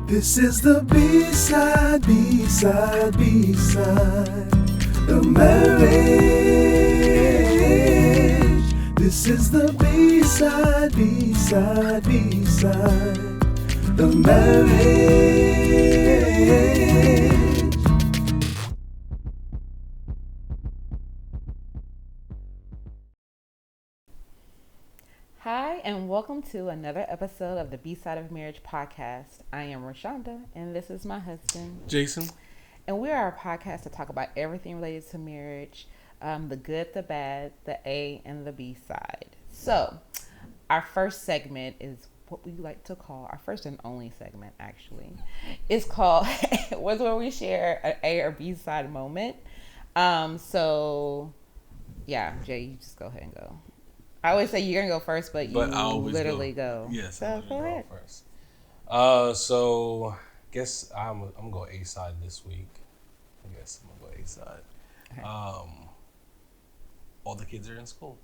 This is the B-side, B-side, B-side, the marriage. This is the B-side, B-side, B-side, the marriage. Hi, and welcome to another episode of the Bsideofmarriage podcast. I am Rashonda, and this is my husband, Jason. And we are a podcast to talk about everything related to marriage, the good, the bad, the A, and the B side. So, our first segment is what we like to call, our first and only segment, actually. It's called, was where we share an A or B side moment. Yeah, Jay, you just go ahead and go. I always say you're going to go first, but you literally go. Yes, so go ahead. First. So, I guess I'm going to go A-side this week. I guess I'm going to go A-side. Okay. All the kids are in school.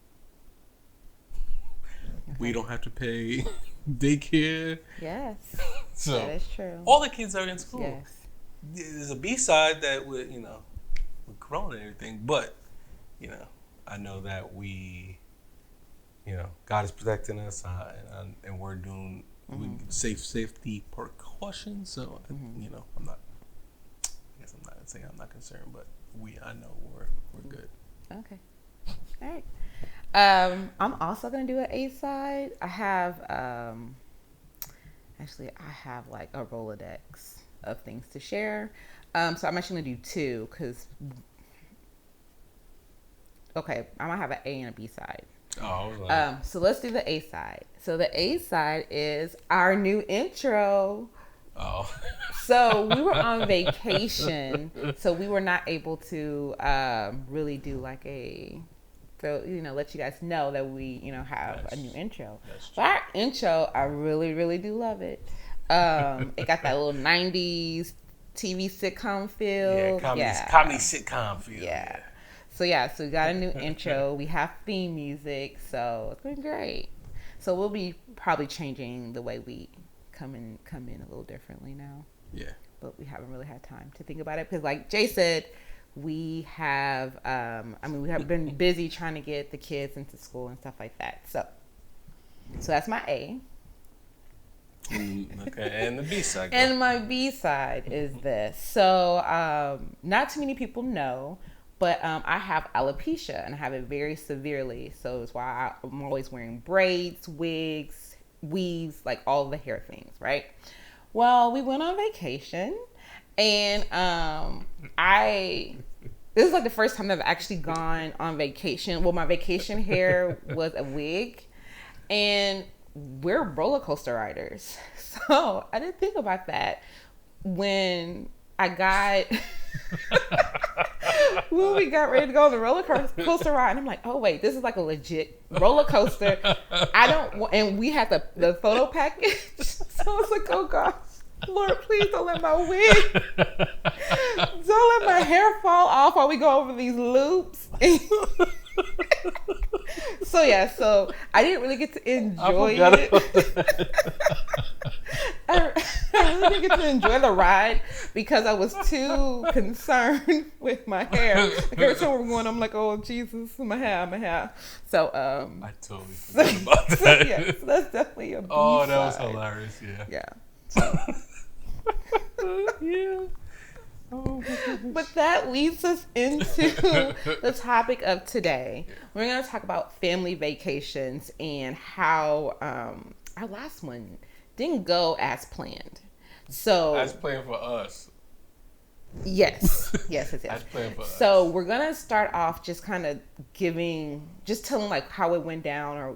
Okay. We don't have to pay daycare. Yes, so that is true. All the kids are in school. Yes. There's a B-side that with Corona and everything, but, I know that God is protecting us, and we're doing safety precautions. So, I'm not saying I'm not concerned, but I know we're good. Okay. All right. I'm also gonna do an A side. I have like a Rolodex of things to share. So I'm actually gonna do two because I might have an A and a B side. Oh, so let's do the A side. So the A side is our new intro. Oh. So we were on vacation, so we were not able to really do let you guys know that we have a new intro. But our intro, I really, really do love it. It got that little 90s TV sitcom feel. Comedy sitcom feel. Yeah. So we got a new intro. We have theme music, so it's been great. So we'll be probably changing the way we come in a little differently now. Yeah. But we haven't really had time to think about it because, like Jay said, we have we have been busy trying to get the kids into school and stuff like that. So that's my A. Okay, and the B side. And my B side is this. So not too many people know. But I have alopecia, and I have it very severely. So it's why I'm always wearing braids, wigs, weaves, like all the hair things, right? Well, we went on vacation, and this is like the first time I've actually gone on vacation. Well, my vacation hair was a wig, and we're roller coaster riders. So I didn't think about that when I got... when we got ready to go on the roller coaster ride, and I'm like, oh wait, this is like a legit roller coaster. And we had the photo package. So I was like, oh gosh, Lord, please don't let my wig, don't let my hair fall off while we go over these loops. So I didn't really get to enjoy it. I really didn't get to enjoy the ride because I was too concerned with my hair. Like every time we're going, I'm like, oh Jesus, my hair. So I totally forgot about that. So that's definitely a B side. Oh, that was hilarious. Yeah. So. Yeah. But that leads us into the topic of today. We're going to talk about family vacations and how our last one didn't go as planned. So as planned for us. Yes. As planned for us. So we're going to start off just kind of telling like how it went down, or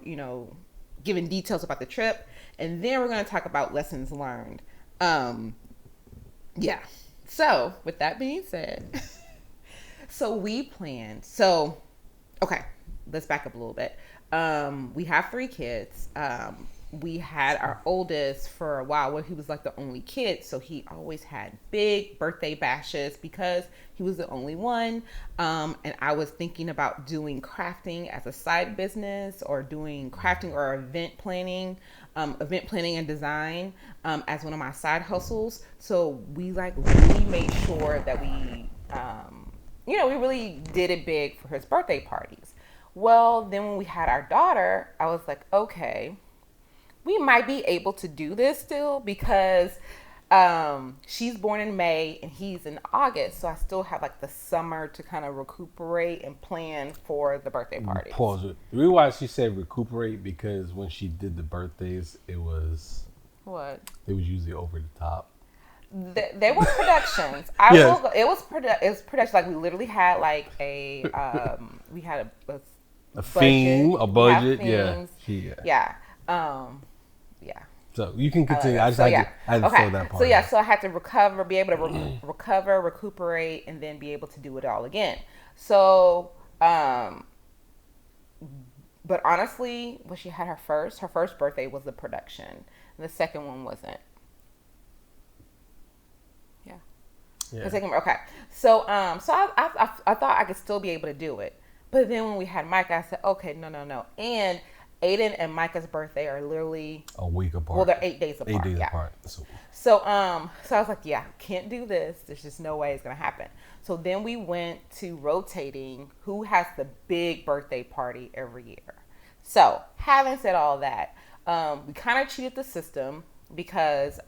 giving details about the trip, and then we're going to talk about lessons learned. So, with that being said, we planned. Okay, let's back up a little bit. We have 3 kids. we had our oldest for a while where he was like the only kid, so he always had big birthday bashes because he was the only one. And I was thinking about doing crafting as a side business, or doing crafting or event planning and design as one of my side hustles. So we like really made sure that we we really did it big for his birthday parties. Well, then when we had our daughter, I was like, okay, we might be able to do this still because she's born in May and he's in August. So I still have like the summer to kind of recuperate and plan for the birthday parties. Pause it. The reason why she said recuperate, because when she did the birthdays, it was usually over the top. They were productions. It was production. Like we literally had like a we had a theme, a budget. Yeah. So you can continue. I just had to throw that part. So I had to be able to recover, recuperate, and then be able to do it all again. So, but honestly, when she had her first birthday was the production, and the second one wasn't. Yeah. Okay. So I thought I could still be able to do it, but then when we had Micah, I said, okay, no. And Aiden and Micah's birthday are literally a week apart. Well, they're 8 days apart. 8 days apart. So I was like, yeah, can't do this. There's just no way it's gonna happen. So then we went to rotating who has the big birthday party every year. So having said all that, we kind of cheated the system because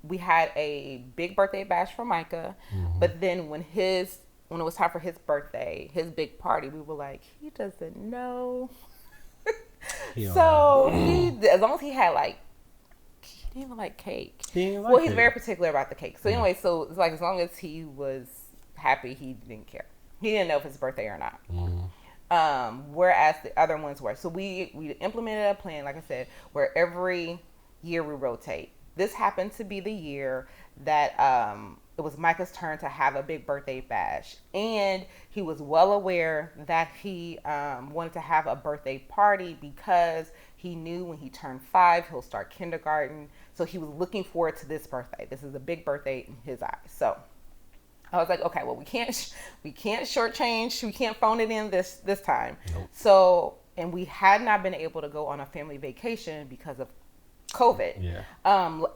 we had a big birthday bash for Micah, but then when it was time for his birthday, his big party, we were like, he doesn't know. So as long as he had he didn't even like cake. He's very particular about the cake. So anyway, so it's like as long as he was happy, he didn't care. He didn't know if it's birthday or not. Whereas the other ones were. So we implemented a plan, like I said, where every year we rotate. This happened to be the year that it was Micah's turn to have a big birthday bash. And he was well aware that he wanted to have a birthday party because he knew when he turned 5, he'll start kindergarten. So he was looking forward to this birthday. This is a big birthday in his eyes. So I was like, okay, well, we can't shortchange. We can't phone it in this time. Nope. So, and we had not been able to go on a family vacation because of COVID. Yeah.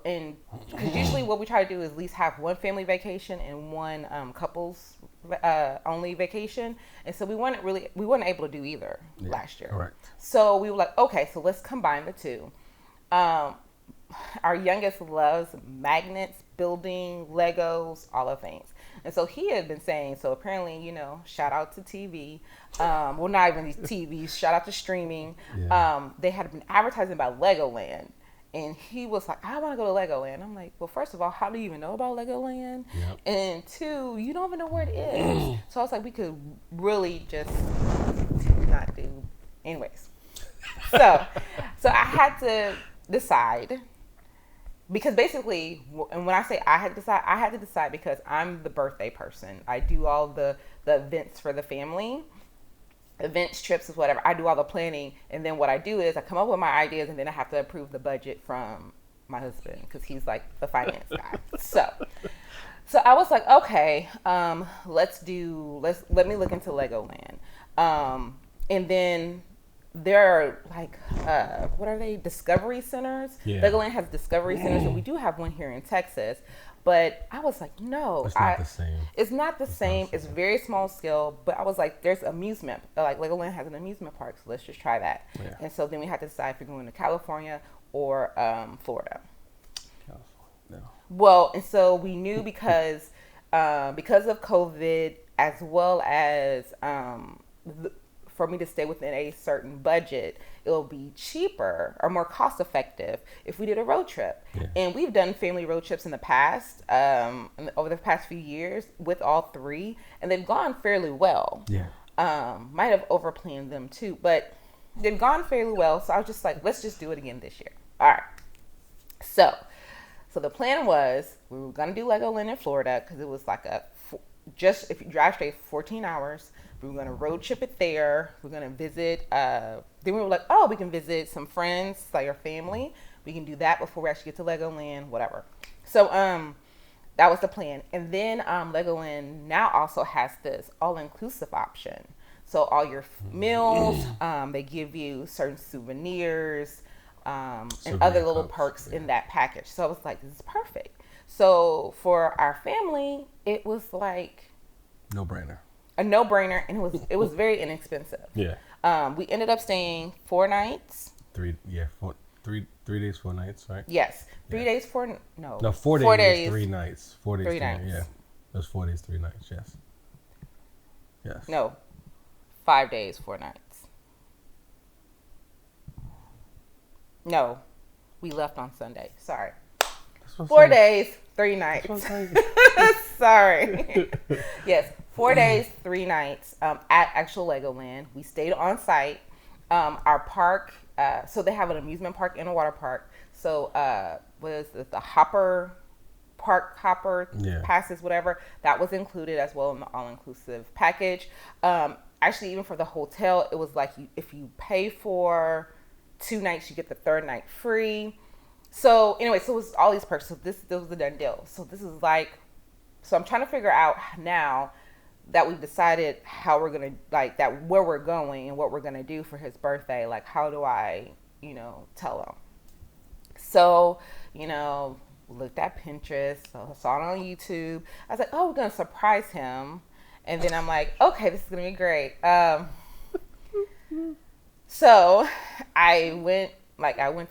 And because usually what we try to do is at least have one family vacation and one couples only vacation. And so we weren't able to do either last year. Correct. So we were like, okay, so let's combine the two. Our youngest loves magnets, building, Legos, all the things. And so he had been saying, so apparently, shout out to TV. Well, not even TV, shout out to streaming. Yeah. They had been advertising about Legoland. And he was like, I want to go to Legoland. I'm like, well, first of all, how do you even know about Legoland? Yep. And 2, you don't even know where it is. So I was like, we could really just not do. Anyways. So I had to decide. Because basically, and when I say I had to decide because I'm the birthday person. I do all the events for the family. Events, trips, is whatever. I do all the planning, and then what I do is I come up with my ideas, and then I have to approve the budget from my husband because he's like the finance guy. So I was like, okay, let me look into Legoland, and then there are like what are they? Discovery centers. Yeah. Legoland has discovery centers, and we do have one here in Texas. But I was like, no, it's not the same. It's not the same. It's very small scale. But I was like, there's amusement. Like Legoland has an amusement park, so let's just try that. Yeah. And so then we had to decide if we're going to California or Florida. California. Well, and so we knew because of COVID, as well as for me to stay within a certain budget, it'll be cheaper or more cost effective if we did a road trip. Yeah. And we've done family road trips in the past, over the past few years with all 3, and they've gone fairly well. Yeah. Might have overplanned them too, but they've gone fairly well. So I was just like, let's just do it again this year. All right. So the plan was we were going to do Legoland in Florida because it was like just if you drive straight 14 hours. We were going to road trip it there. We're going to visit. Then we were like, oh, we can visit some friends, like our family. We can do that before we actually get to Legoland, whatever. So that was the plan. And then Legoland now also has this all-inclusive option. So all your meals, they give you certain souvenirs and other little perks in that package. So I was like, this is perfect. So for our family, it was like No-brainer. A no-brainer, and it was very inexpensive. Yeah. We ended up staying 4 nights. 3 days, 4 nights, right? Yes. 3 days, 4 No, 4 days, 3 nights. 4 days, 3 nights. Yeah. Those 4 days, 3 nights, yes. Yes. No. 5 days, 4 nights. No. We left on Sunday. Sorry. 4 days, 3 nights. Sorry. Yes. 4 days, 3 nights at actual Legoland. We stayed on site. Our park, so they have an amusement park and a water park. So what is it, the Hopper passes, whatever, that was included as well in the all-inclusive package. Actually, even for the hotel, it was like if you pay for 2 nights, you get the 3rd night free. So anyway, so it was all these perks. So this was a done deal. So this is like, so I'm trying to figure out now that we've decided how we're going to, like, that where we're going and what we're going to do for his birthday. Like, how do I, tell him? So, looked at Pinterest, so saw it on YouTube. I was like, oh, we're going to surprise him. And then I'm like, okay, this is going to be great. So I went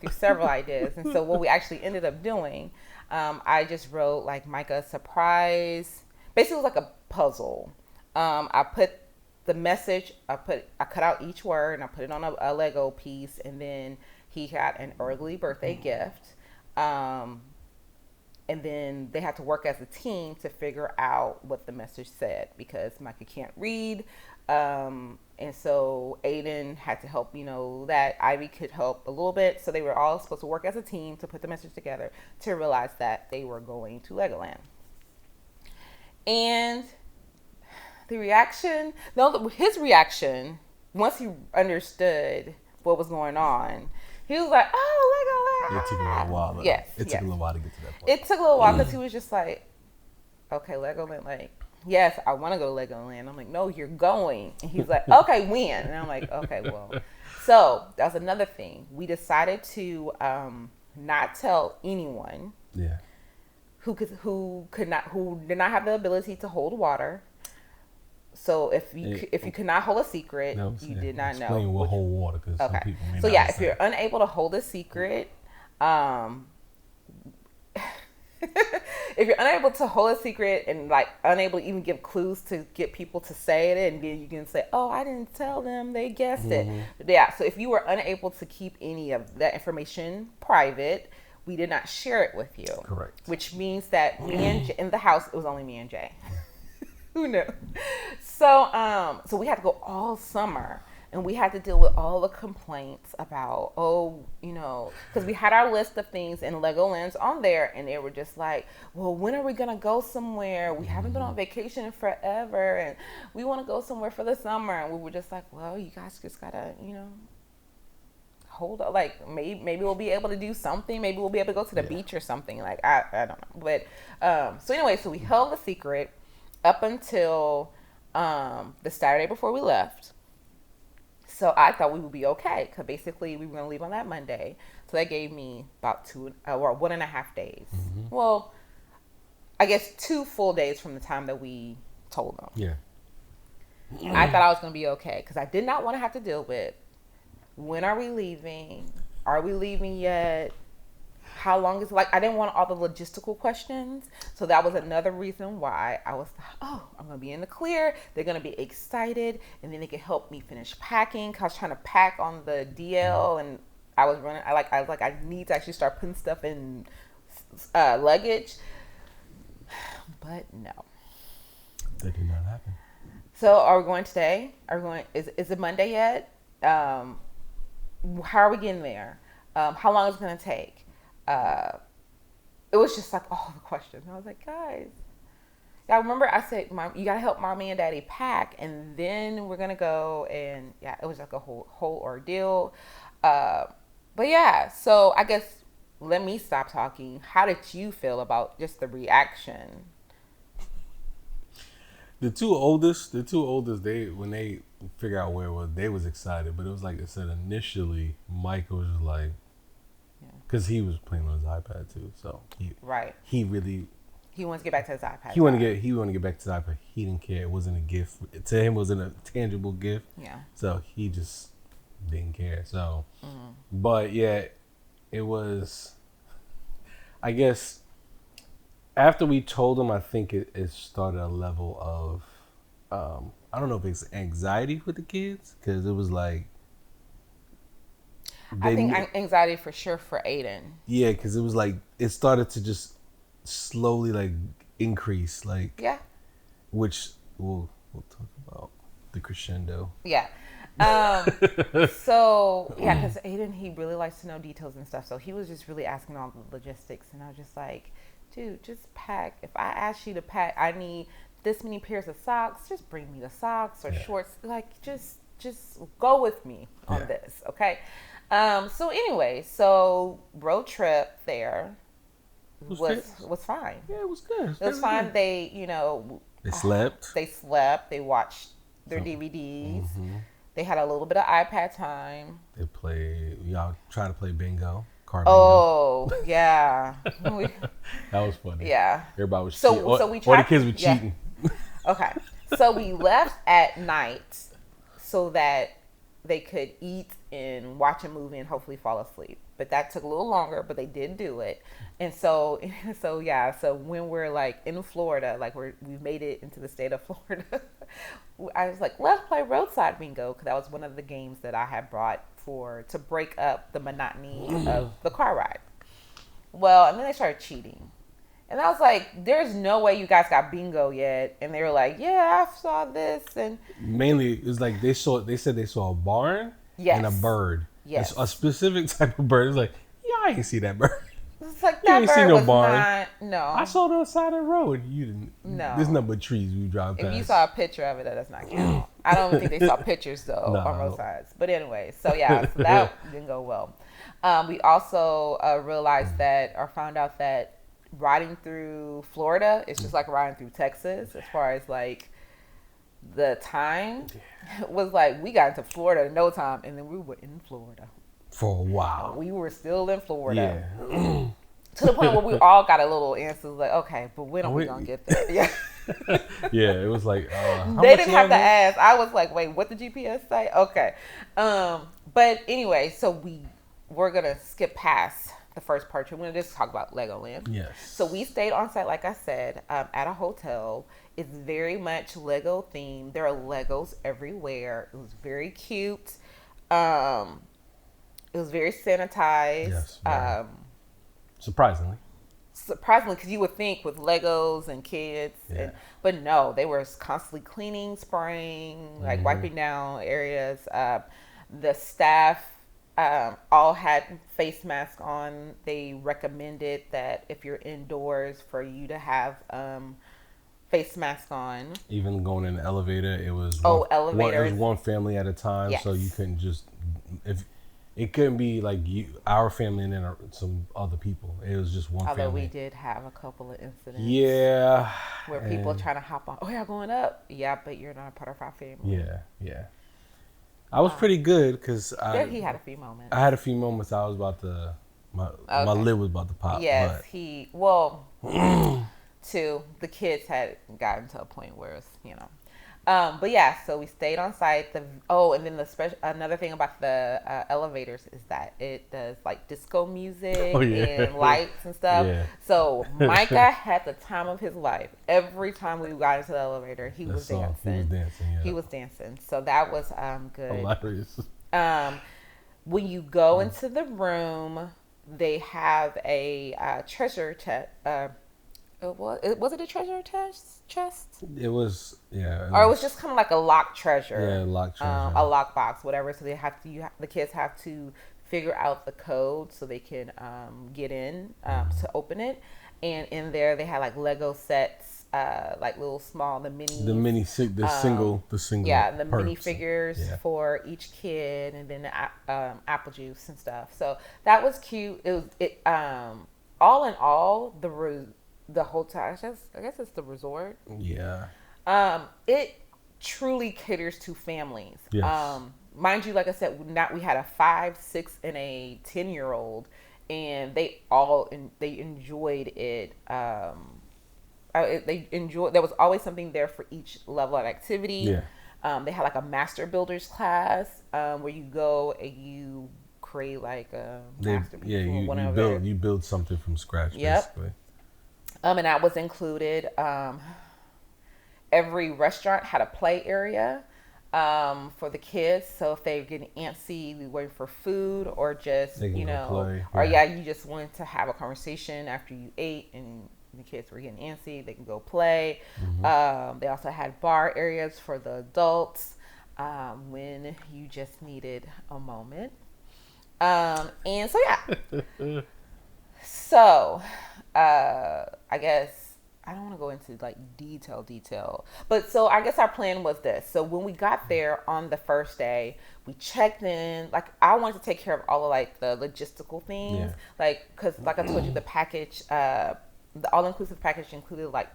through several ideas. And so what we actually ended up doing, I just wrote like Micah surprise. Basically it was like a puzzle. I put the message, I cut out each word and I put it on a Lego piece, and then he got an early birthday gift. And then they had to work as a team to figure out what the message said, because Micah can't read. And so Aiden had to help, that Ivy could help a little bit. So they were all supposed to work as a team to put the message together to realize that they were going to Legoland. And his reaction, once he understood what was going on, he was like, oh, Legoland. It took a little while. Yes. It took a little while to get to that point. It took a little while because he was just like, okay, Legoland, like, yes, I want to go to Legoland. I'm like, no, you're going. And he's like, okay, when? And I'm like, okay, well. So that was another thing. We decided to not tell anyone. Yeah. Who did not have the ability to hold water. So if you could not hold a secret, you did not know. Explain what hold water, because some people may not. So yeah, if you're unable to hold a secret, if you're unable to hold a secret and like unable to even give clues to get people to say it, and then you can say, oh, I didn't tell them, they guessed it. Yeah. So if you were unable to keep any of that information private, we did not share it with you. Correct. Which means that me and in the house, it was only me and Jay. Who knew? So we had to go all summer, and we had to deal with all the complaints about, because we had our list of things in Legoland's on there, and they were just like, well, when are we going to go somewhere? We haven't been on vacation in forever, and we want to go somewhere for the summer. And we were just like, well, you guys just got to, hold up. Like, maybe we'll be able to do something. Maybe we'll be able to go to the beach or something. Like, I don't know. But, so anyway, so we held the secret up until the Saturday before we left. So I thought we would be okay, because basically we were going to leave on that Monday. So that gave me about 1.5 days. Mm-hmm. Well, I guess 2 full days from the time that we told them. Yeah. I thought I was going to be okay, because I did not want to have to deal with, when are we leaving? Are we leaving yet? How long is it? Like, I didn't want all the logistical questions. So that was another reason why I was like, oh, I'm going to be in the clear. They're going to be excited. And then they can help me finish packing. Cause I was trying to pack on the DL, and I was running. I was like, I need to actually start putting stuff in luggage. But no. That did not happen. So are we going today? Is it Monday yet? How are we getting there? How long is it going to take? It was just like all the questions. I was like, guys, I remember I said, "Mom, you gotta help mommy and daddy pack, and then we're gonna go." And yeah, it was like a whole ordeal. But yeah, so I guess let me stop talking. How did you feel about just the reaction? The two oldest, they when they figure out where it was, they was excited. But it was like I said initially, Michael was just like, because he was playing on his iPad too, so he really. He wants to get back to his iPad. He wanted to get back to his iPad. He didn't care. It wasn't a gift to him. It wasn't a tangible gift. Yeah. So he just didn't care. So, but yeah, it was. I guess after we told him, I think it started a level of, I don't know if it's anxiety with the kids because it was like. I think anxiety for sure for Aiden. Yeah, because it was like it started to just slowly like increase, like which we'll talk about the crescendo. Yeah. So yeah, because Aiden, he really likes to know details and stuff. So he was just really asking all the logistics, and I was just like, dude, just pack. If I ask you to pack, I need this many pairs of socks. Just bring me the socks or shorts. Like just go with me on this, okay? So anyway, so road trip there was fine. Yeah, it was good. It was fine. Good. They, they slept. They watched their DVDs. Mm-hmm. They had a little bit of iPad time. They played. Y'all try to play bingo. Car bingo. Oh yeah, that was funny. Yeah, everybody was cheating. So we tried. All the kids were cheating. Okay, so we left at night so that they could eat and watch a movie and hopefully fall asleep. But that took a little longer, but they did do it. And so when we're like in Florida, like we've made it into the state of Florida, I was like, let's play roadside bingo, because that was one of the games that I had brought to break up the monotony of the car ride. Well, and then they started cheating. And I was like, there's no way you guys got bingo yet. And they were like, yeah, I saw this. And mainly, it was like they said they saw a barn and a bird. Yes. A specific type of bird. It's like, yeah, I ain't see that bird. It's like, that bird was not, no. I saw it on the side of the road. You didn't. No. There's nothing but trees we drive past. If you saw a picture of it, that does not count. I don't think they saw pictures, though, on both sides. But anyway, so yeah, so that didn't go well. We also realized that, or found out that, riding through Florida, it's just like riding through Texas as far as like the time was like we got into Florida in no time, and then we were in Florida for a while. We were still in Florida to the point where we all got a little answer like, okay, but when are we gonna get there? Yeah. Yeah, it was like they didn't have to ask. I was like, wait, what did GPS say? Okay. But anyway, so we're gonna skip past the first part. We're going to just talk about Legoland. Yes. So we stayed on site, like I said, at a hotel. It's very much Lego themed. There are Legos everywhere. It was very cute. It was very sanitized. Yes. Surprisingly, because you would think with Legos and kids, but no, they were constantly cleaning, spraying, like wiping down areas. The staff all had face masks on. They recommended that if you're indoors for you to have face mask on. Even going in the elevator, it was one family at a time, so you couldn't just it couldn't be like our family and then some other people. It was just one family. Although we did have a couple of incidents. Yeah. Where people are trying to hop on. Oh, you're going up? Yeah, but you're not a part of our family. Yeah. I was pretty good because he had a few moments. I had a few moments. I was about to my lid was about to pop. Yes, too. The kids had gotten to a point where it's but yeah. So we stayed on site. And then another thing about the elevators is that it does like disco music and lights and stuff. Yeah. So Micah had the time of his life. Every time we got into the elevator, he was dancing. He was dancing. So that was good. Hilarious. When you go into the room, they have a treasure chest. Was it a treasure chest? It was, yeah. Or it was just kind of like a locked treasure. Yeah, locked treasure. A lock box, whatever. So the kids have to figure out the code so they can get in to open it. And in there they had like Lego sets, like little small, the single yeah, the mini figures for each kid, and then the apple juice and stuff. So that was cute. It all in all, the hotel, I guess it's the resort. Yeah. It truly caters to families. Yes. Mind you, like I said, we had a 5, 6, and a 10-year-old, and they enjoyed it. They enjoyed. There was always something there for each level of activity. Yeah. They had like a master builders class where you go and you create like a masterpiece. Yeah, you build something from scratch. Yep. Basically. And that was included. Every restaurant had a play area for the kids. So if they're getting antsy, we waiting for food, or just play. or you just wanted to have a conversation after you ate and the kids were getting antsy, they can go play. They also had bar areas for the adults when you just needed a moment. And so so I guess I don't want to go into like detail, but so I guess our plan was this. So when we got there on the first day, we checked in. Like I wanted to take care of all of like the logistical things, like because like I told you, the package, the all-inclusive package included like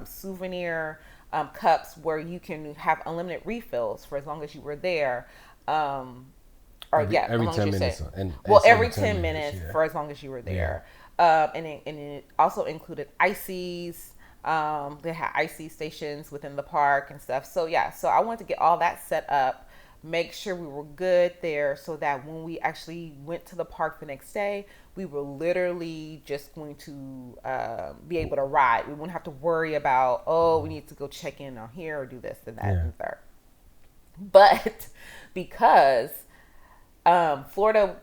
souvenir cups where you can have unlimited refills for as long as you were there. Every 10 minutes. Every 10 minutes for as long as you were there. And it also included ices. They had icy stations within the park and stuff. So so I wanted to get all that set up, make sure we were good there, so that when we actually went to the park the next day, we were literally just going to be able to ride. We wouldn't have to worry about, we need to go check in on here or do this and that and third. But because Florida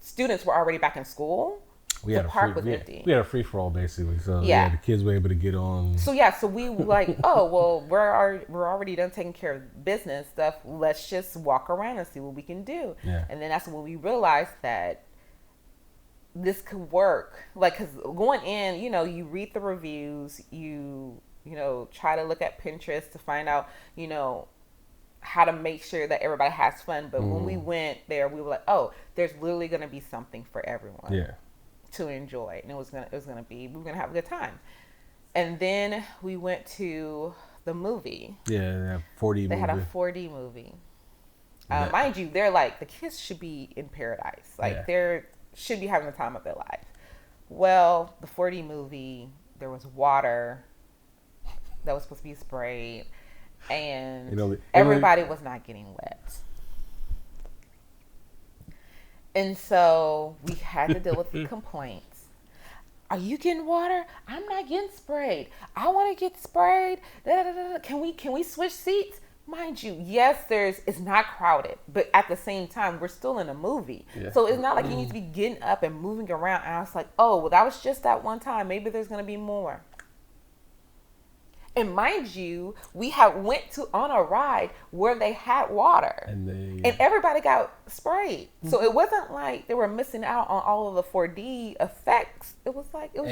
students were already back in school, the park was empty. We had a free for all basically, so the kids were able to get on. So so we were like, we're already done taking care of business stuff. Let's just walk around and see what we can do. Yeah. And then that's when we realized that this could work. Like, cause going in, you read the reviews, you try to look at Pinterest to find out, how to make sure that everybody has fun. But when we went there, we were like, there's literally going to be something for everyone. Yeah. To enjoy, and we were gonna have a good time. And then we went to the movie. Yeah, 4D. They had a 4D movie. Mind you, they're like, the kids should be in paradise. Like they should be having the time of their life. Well, the 4D movie, there was water that was supposed to be sprayed, and everybody was not getting wet. And so we had to deal with the complaints. Are you getting water? I'm not getting sprayed. I want to get sprayed. Can we switch seats? Mind you, yes, it's not crowded, but at the same time, we're still in a movie. Yeah. So it's not like you need to be getting up and moving around. And I was like, that was just that one time. Maybe there's going to be more. And mind you, we went on a ride where they had water, and everybody got sprayed. So it wasn't like they were missing out on all of the 4D effects. It was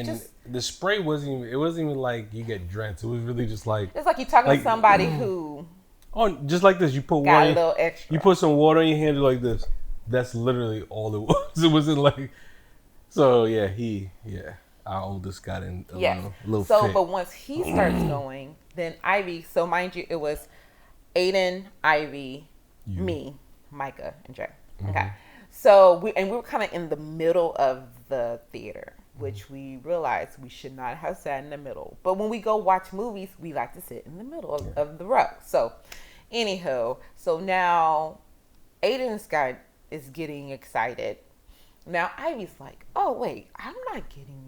just the spray wasn't even like you get drenched. It was really just like it's like you're talking to somebody who just like this. You put got a little extra. You put some water on your hand like this. That's literally all it was. It wasn't like our oldest got in a little fit. But once he starts going, then Ivy, so mind you, it was Aiden, Ivy, me, Micah, and Jay. Okay. So we were kind of in the middle of the theater, which we realized we should not have sat in the middle. But when we go watch movies, we like to sit in the middle of the row. So anyhow, so now Aiden's guy is getting excited. Now Ivy's like, wait, I'm not getting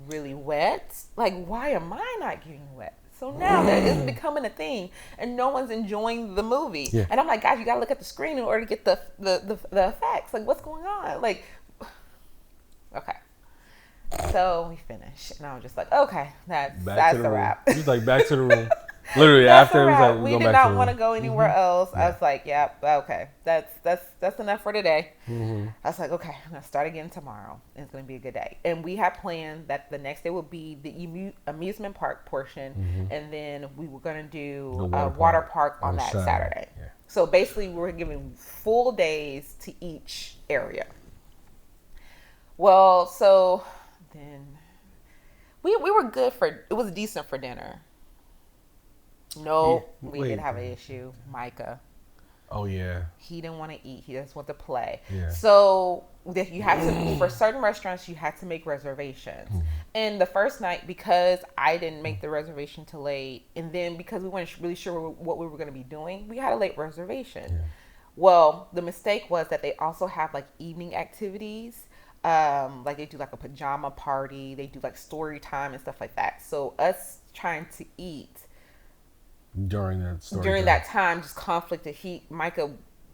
really wet. Like, why am I not getting wet? So now that is becoming a thing, and no one's enjoying the movie. Yeah. And I'm like, guys, you gotta look at the screen in order to get the effects. Like, what's going on? Like, okay. So we finished, and I was just like, okay, that's a wrap. He's like, back to the room. Literally That's after a it was wrap. like We go did back not to want to go anywhere else. I was like, yeah, okay, that's enough for today. I was like, okay, I'm gonna start again tomorrow. It's gonna be a good day. And we had planned that the next day would be the amusement park portion, and then we were gonna do The a water park on that Saturday. Saturday. Yeah. So basically, we were giving full days to each area. Well, so then we were good for, it was decent for dinner. No, Yeah, we wait. did have an issue. Micah, Oh yeah. he didn't want to eat. He just wanted to play. Yeah. So that you had to, for certain restaurants, you had to make reservations. And the first night, because I didn't make the reservation till late, and then because we weren't really sure what we were going to be doing, we had a late reservation. Yeah. Well, the mistake was that they also have like evening activities. Like they do like a pajama party. They do like story time and stuff like that. So us trying to eat During that time just conflicted. Micah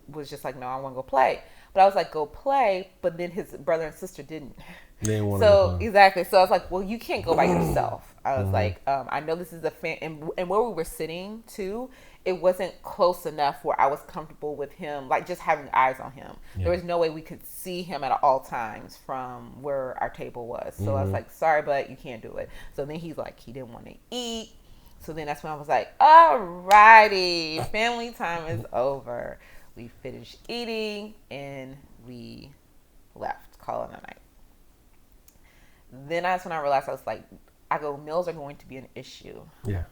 was just like, no, I want to go play. But I was like, go play. But then his brother and sister didn't. They didn't want to So go home. exactly. So I was like, well, you can't go by yourself. I was like, I know this is and where we were sitting too, it wasn't close enough where I was comfortable with him, like just having eyes on him. Yeah. There was no way we could see him at all times from where our table was. So I was like, sorry, but you can't do it. So then he's like, he didn't want to eat. So then that's when I was like, alrighty, family time is over. We finished eating and we left, call it a night. Then that's when I realized, I was like, meals are going to be an issue. Yeah.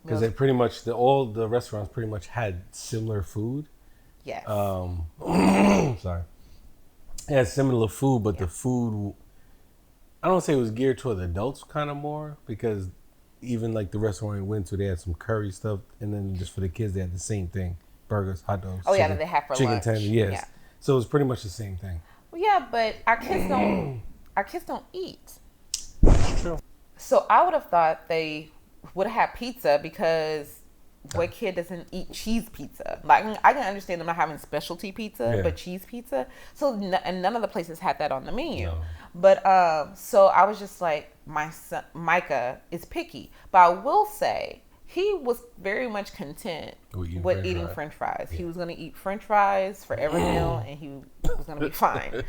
Because they pretty much, all the restaurants pretty much had similar food. Yes. Sorry. It had similar food, but the food, I don't say it was geared toward adults kind of more, because even like the restaurant we went to, they had some curry stuff, and then just for the kids, they had the same thing: burgers, hot dogs. Oh yeah, that they have for chicken lunch. tenders. Yes. Yeah. So it was pretty much the same thing. Well, yeah, but our kids don't eat. True. So I would have thought they would have had pizza, because what kid doesn't eat cheese pizza? Like, I can understand them not having specialty pizza, Yeah. but cheese pizza. So and none of the places had that on the menu. No. But so I was just like, my son Micah is picky, but I will say he was very much content with eating French fries. Yeah. He was going to eat French fries for every meal, and he was going to be fine.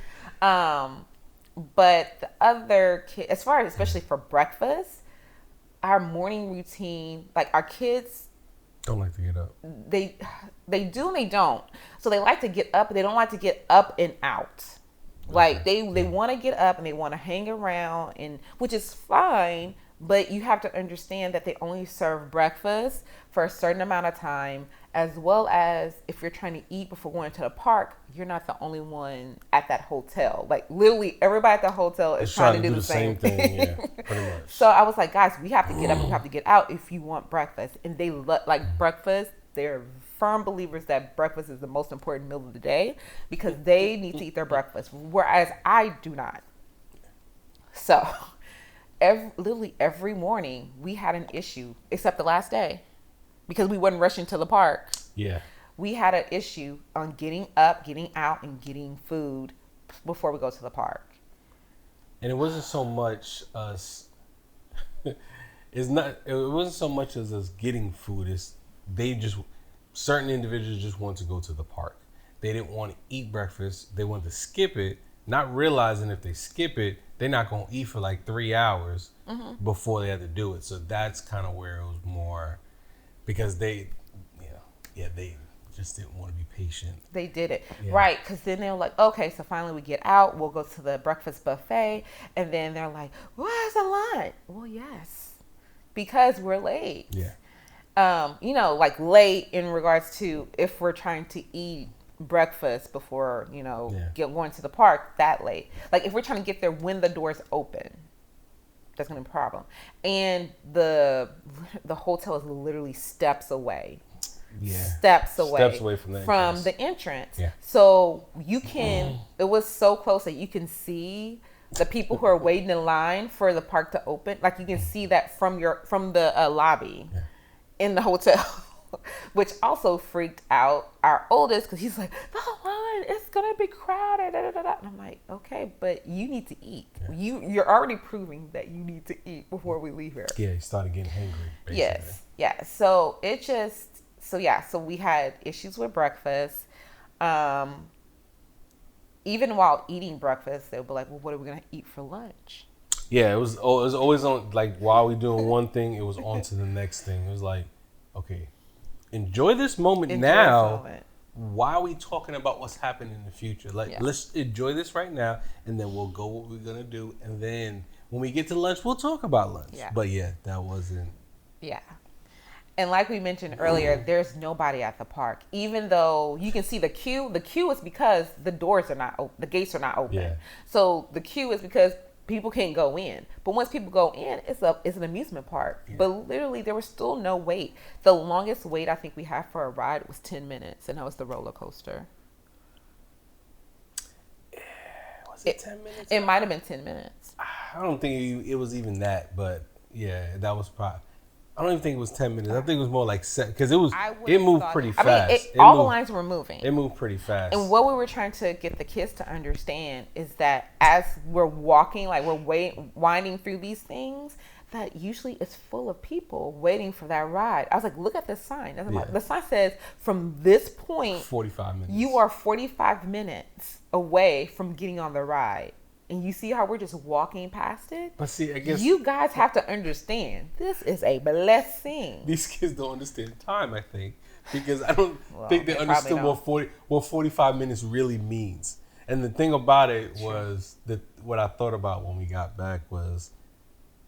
But the other kid, as far as especially for breakfast, our morning routine, like our kids, Don't like to get up. they do and they don't. So they like to get up, but they don't like to get up and out. Like they want to get up and they want to hang around, and which is fine, but you have to understand that they only serve breakfast for a certain amount of time, as well as if you're trying to eat before going to the park, you're not the only one at that hotel. Like literally everybody at the hotel is trying to do the same thing. Yeah, pretty much. So I was like, guys, we have to get up, we have to get out if you want breakfast. And they like breakfast. They're firm believers that breakfast is the most important meal of the day, because they need to eat their breakfast, whereas I do not. So literally every morning we had an issue, except the last day, because we weren't rushing to the park. Yeah. We had an issue on getting up, getting out, and getting food before we go to the park. And it wasn't so much us. It wasn't so much as us getting food. Certain individuals just want to go to the park. They didn't want to eat breakfast. They wanted to skip it, not realizing if they skip it, they're not going to eat for like 3 hours before they had to do it. So that's kind of where it was more, because they just didn't want to be patient. They did it. Yeah. Right. Because then they're like, okay, so finally we get out. We'll go to the breakfast buffet. And then they're like, where's the line? Well, yes, because we're late. Yeah. Like late in regards to if we're trying to eat breakfast before, going to the park that late. Like if we're trying to get there when the doors open, that's going to be a problem. And the hotel is literally steps away. Yeah. Steps away from the entrance. Yeah. So it was so close that you can see the people who are waiting in line for the park to open. Like you can see that from the lobby in the hotel, which also freaked out our oldest, because he's like, the line run. It's gonna be crowded. Da, da, da, da. And I'm like, okay, but you need to eat. You're already proving that you need to eat before we leave here. Yeah, he started getting hangry. Basically. Yes. So so we had issues with breakfast. Even while eating breakfast, they'll be like, well, what are we gonna eat for lunch? Yeah, it was always on, like, while we doing one thing, it was on to the next thing. It was like, okay, enjoy this moment now. Why are we talking about what's happening in the future? Like, let's enjoy this right now, and then we'll go what we're gonna do, and then when we get to lunch, we'll talk about lunch. Yeah. But yeah, that wasn't. Yeah. And like we mentioned earlier, there's nobody at the park. Even though you can see the queue is because the doors are not open, the gates are not open. Yeah. So the queue is because people can't go in. But once people go in, it's an amusement park. Yeah. But literally, there was still no wait. The longest wait I think we had for a ride was 10 minutes, and that was the roller coaster. Was it 10 minutes? It might have been 10 minutes. I don't think it was even that, but yeah, that was probably. I don't even think it was 10 minutes. I think it was more like 7, because it moved pretty fast. All the lines were moving. It moved pretty fast. And what we were trying to get the kids to understand is that as we're walking, like we're winding through these things, that usually it's full of people waiting for that ride. I was like, look at this sign. The sign says from this point, 45 minutes. You are 45 minutes away from getting on the ride. And you see how we're just walking past it? But see, I guess you guys have to understand, this is a blessing. These kids don't understand time, I think. Because I don't think they understood what 45 minutes really means. And the thing about it was that what I thought about when we got back was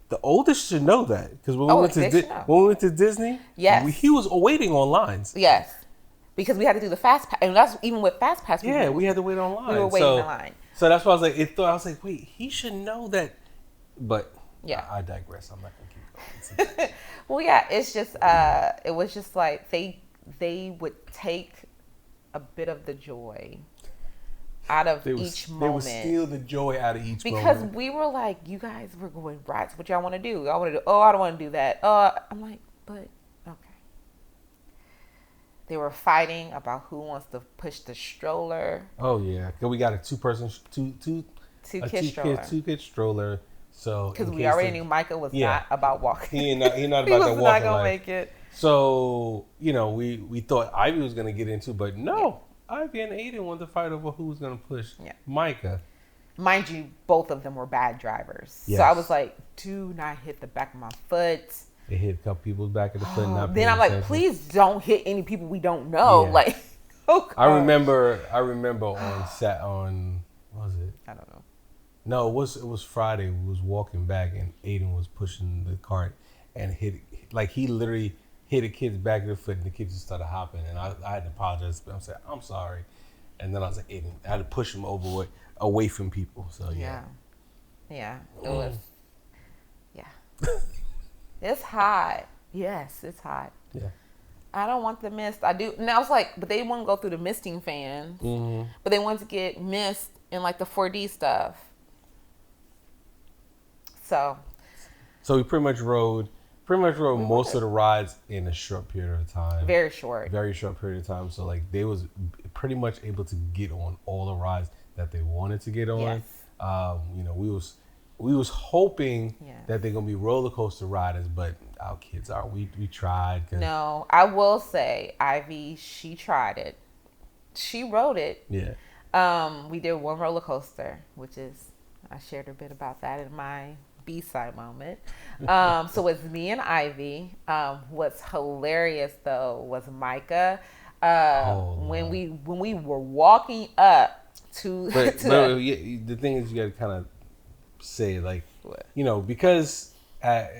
the oldest should know that. Because when we went to Disney, he was waiting on lines. Yes. Because we had to do the fast pass. And that's even with fast pass. We had to wait on line. We were waiting in line. So that's why I was like, wait, he should know that. But I digress. I'm not gonna keep going. Well, yeah, it's just it was just like they would take a bit of the joy out of each moment. They would steal the joy out of each moment. Because we were like, you guys were going rides. What y'all want to do? Y'all want to do? Oh, I don't want to do that. I'm like, but okay. They were fighting about who wants to push the stroller. Oh yeah, we got a two kid stroller. So because we already knew Micah was not about walking. He not about that walking. He was not gonna make it. So we thought Ivy was gonna get into, but no, Ivy and Aiden wanted to fight over who was gonna push Micah. Mind you, both of them were bad drivers. Yes. So I was like, do not hit the back of my foot. They hit a couple people's back of the foot. Then I'm like, please don't hit any people we don't know. Yeah. Like, I remember on what was it? I don't know. No, it was Friday. We was walking back and Aiden was pushing the cart and he literally hit a kid's back of the foot and the kid just started hopping and I had to apologize. But I'm saying I'm sorry, and then I was like, Aiden, I had to push him away from people. So yeah, it was It's hot. Yes, it's hot. Yeah. I don't want the mist. I do. And I was like, but they wouldn't go through the misting fans. Mm-hmm. But they wanted to get mist in like the 4D stuff. So we pretty much rode most of the rides in a short period of time. Very short period of time. So like they was pretty much able to get on all the rides that they wanted to get on. Yes. We was hoping that they're gonna be roller coaster riders, but our kids are. We tried. No, I will say Ivy, she tried it. She rode it. Yeah. We did one roller coaster, which is I shared a bit about that in my BSide moment. So it's me and Ivy. What's hilarious though was Micah. When we were walking up to, the thing is, you got to kind of say like, because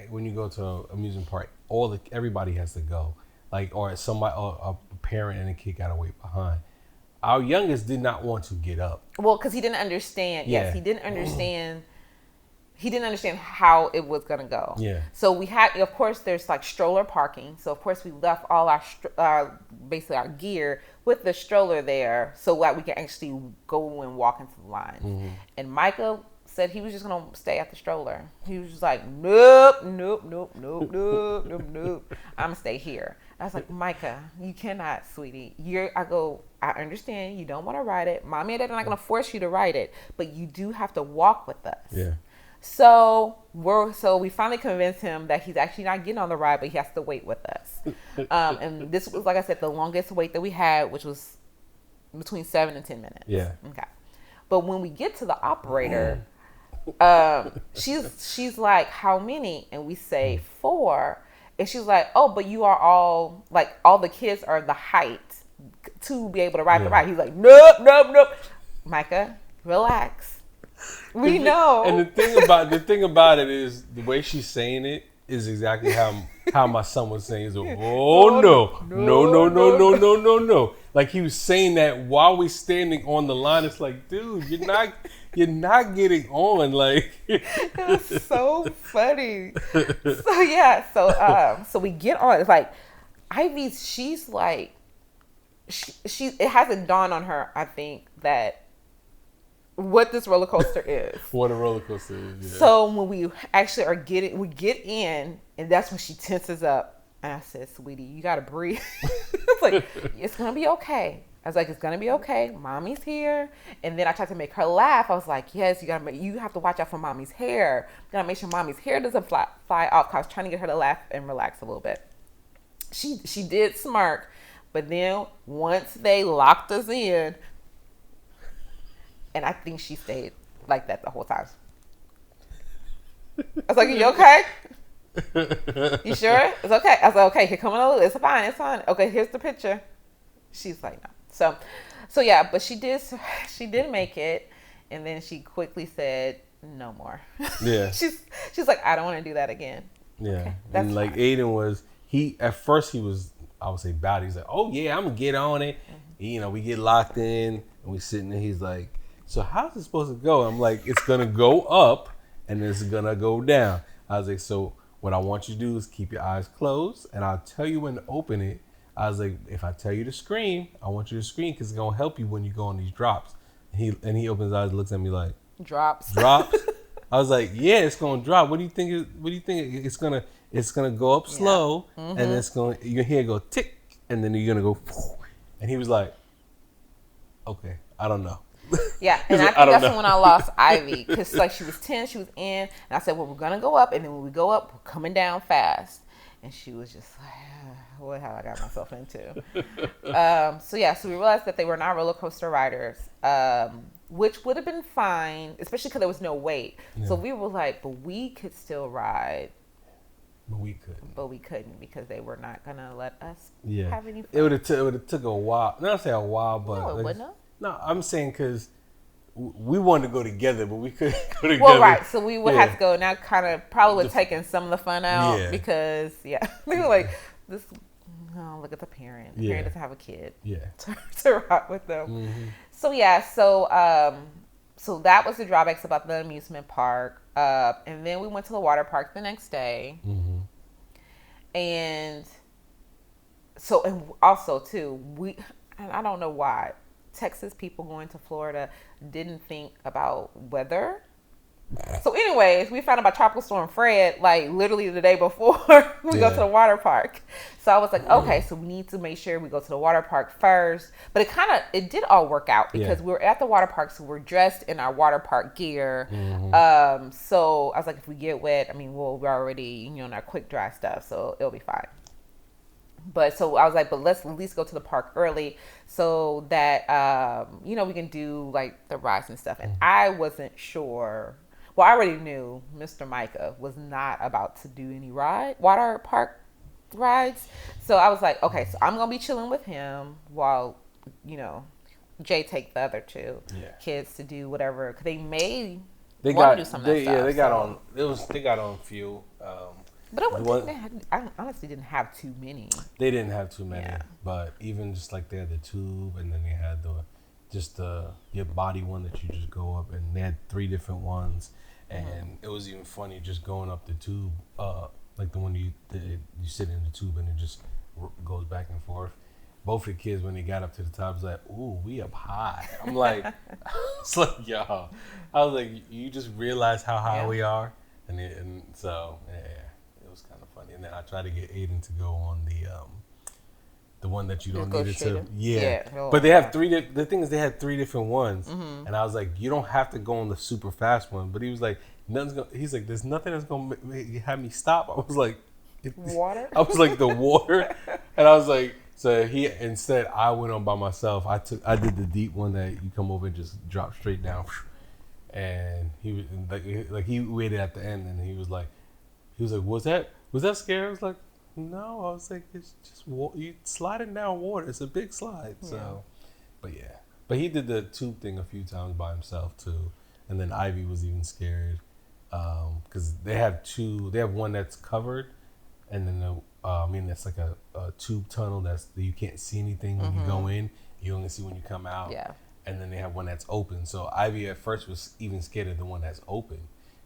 when you go to an amusement park, everybody has to go, like, or a parent and a kid got to wait behind. Our youngest did not want to get up. Well, because he didn't understand. Yeah. Yes, he didn't understand. He didn't understand how it was going to go. Yeah. So we had, of course, there's like stroller parking. So of course we left all our basically our gear with the stroller there, so that we can actually go and walk into the lines. Mm-hmm. And Micah said he was just gonna stay at the stroller. He was just like, nope, nope, nope, nope, nope, nope, nope. I'm gonna stay here. I was like, Micah, you cannot, sweetie. I understand you don't want to ride it. Mommy and Dad are not gonna force you to ride it, but you do have to walk with us. Yeah. So we finally convinced him that he's actually not getting on the ride, but he has to wait with us. And this was, like I said, the longest wait that we had, which was between 7 and 10 minutes. Yeah. Okay. But when we get to the operator, she's like, how many? And we say 4. And she's like, oh, but you are all, like, all the kids are the height to be able to ride the ride. He's like, nope, nope, nope. Micah, relax. We know. And the thing about it is the way she's saying it is exactly how my son was saying. So, no. Like he was saying that while we're standing on the line. It's like, dude, you're not getting on. Like it was so funny. So we get on. It's like Ivy. She's like, she. It hasn't dawned on her, I think, that what this roller coaster is. What a roller coaster is. Yeah. So when we actually we get in, and that's when she tenses up. And I said, sweetie, you gotta breathe. It's like, it's gonna be okay. I was like, it's gonna be okay. Mommy's here. And then I tried to make her laugh. I was like, yes, you have to watch out for mommy's hair. You gotta make sure mommy's hair doesn't fly off. I was trying to get her to laugh and relax a little bit. She did smirk, but then once they locked us in, and I think she stayed like that the whole time. I was like, you okay? You sure? It's okay. I was like, okay, here come on. It's fine. Okay, here's the picture. She's like, no. So yeah, but she did make it, and then she quickly said, no more. Yeah. she's like, I don't want to do that again. Yeah. Okay, and like fine. Aiden at first he was, I would say, bad. He's like, oh yeah, I'm gonna get on it. Mm-hmm. We get locked in and we sitting there. He's like, so how's it supposed to go? I'm like, it's gonna go up and it's gonna go down. I was like, so what I want you to do is keep your eyes closed, and I'll tell you when to open it. I was like, if I tell you to scream, I want you to scream because it's gonna help you when you go on these drops. And he opens his eyes and looks at me like, drops. I was like, yeah, it's gonna drop. What do you think? It's gonna go up slow, mm-hmm. and it's gonna, you're gonna hear it go tick, and then you're gonna go. And he was like, okay, I don't know. Yeah, and I think that's when I lost Ivy, because like she was 10, she was in, and I said, well, we're gonna go up, and then when we go up, we're coming down fast, and she was just like, what have I got myself into? So we realized that they were not roller coaster riders, which would have been fine, especially because there was no wait. Yeah. So we were like, but we could still ride. But we couldn't because they were not gonna let us have any fun. It would have took a while. Not say a while, but no, it wouldn't have. No, I'm saying because we wanted to go together, but we couldn't go together. Well, right. So we would have to go. And that kind of probably would have taken some of the fun out because, we were like, this. Oh, look at the parent. The parent doesn't have a kid. Yeah. To rock with them. Mm-hmm. So that was the drawbacks about the amusement park. And then we went to the water park the next day. Mm-hmm. And also too, and I don't know why, Texas people going to Florida didn't think about weather. So anyways, we found out about Tropical Storm Fred like literally the day before we go to the water park. So I was like, okay, so we need to make sure we go to the water park first. But it did all work out because we were at the water park, so we're dressed in our water park gear. Mm-hmm. So I was like, if we get wet, we're already, in our quick dry stuff, so it'll be fine. But so I was like, but let's at least go to the park early so that, we can do like the rides and stuff. And I wasn't sure. Well, I already knew Mr. Micah was not about to do any water park rides. So I was like, okay, so I'm going to be chilling with him while, Jay take the other two kids to do whatever. Cause they want to do some of that stuff. They got on fuel. But I honestly didn't have too many. They didn't have too many, but even just like they had the tube, and then they had your body one that you just go up, and they had 3 different ones, and it was even funny just going up the tube, like the one you sit in the tube and it just goes back and forth. both the kids, when they got up to the top, was like, "Ooh, we up high." I'm like, it's like, y'all. I was like, you just realize how high we are, and so it was kind of funny. And then I tried to get Aiden to go on the one that you don't need it to. But they have three. The thing is, they had 3 different ones, and I was like, you don't have to go on the super fast one. But he was like, nothing's gonna. He's like, there's nothing that's gonna have me stop. I was like, water. I was like, the water, and I was like, so instead I went on by myself. I did the deep one that you come over and just drop straight down, and he was like he waited at the end, and he was like, was that scary? I was like, no, I was like, it's just you sliding down water. It's a big slide. Yeah. So, but he did the tube thing a few times by himself too, and then Ivy was even scared because they have 2. They have one that's covered, and then that's like a tube tunnel that you can't see anything when you go in. You only see when you come out. Yeah. And then they have one that's open. So Ivy at first was even scared of the one that's open,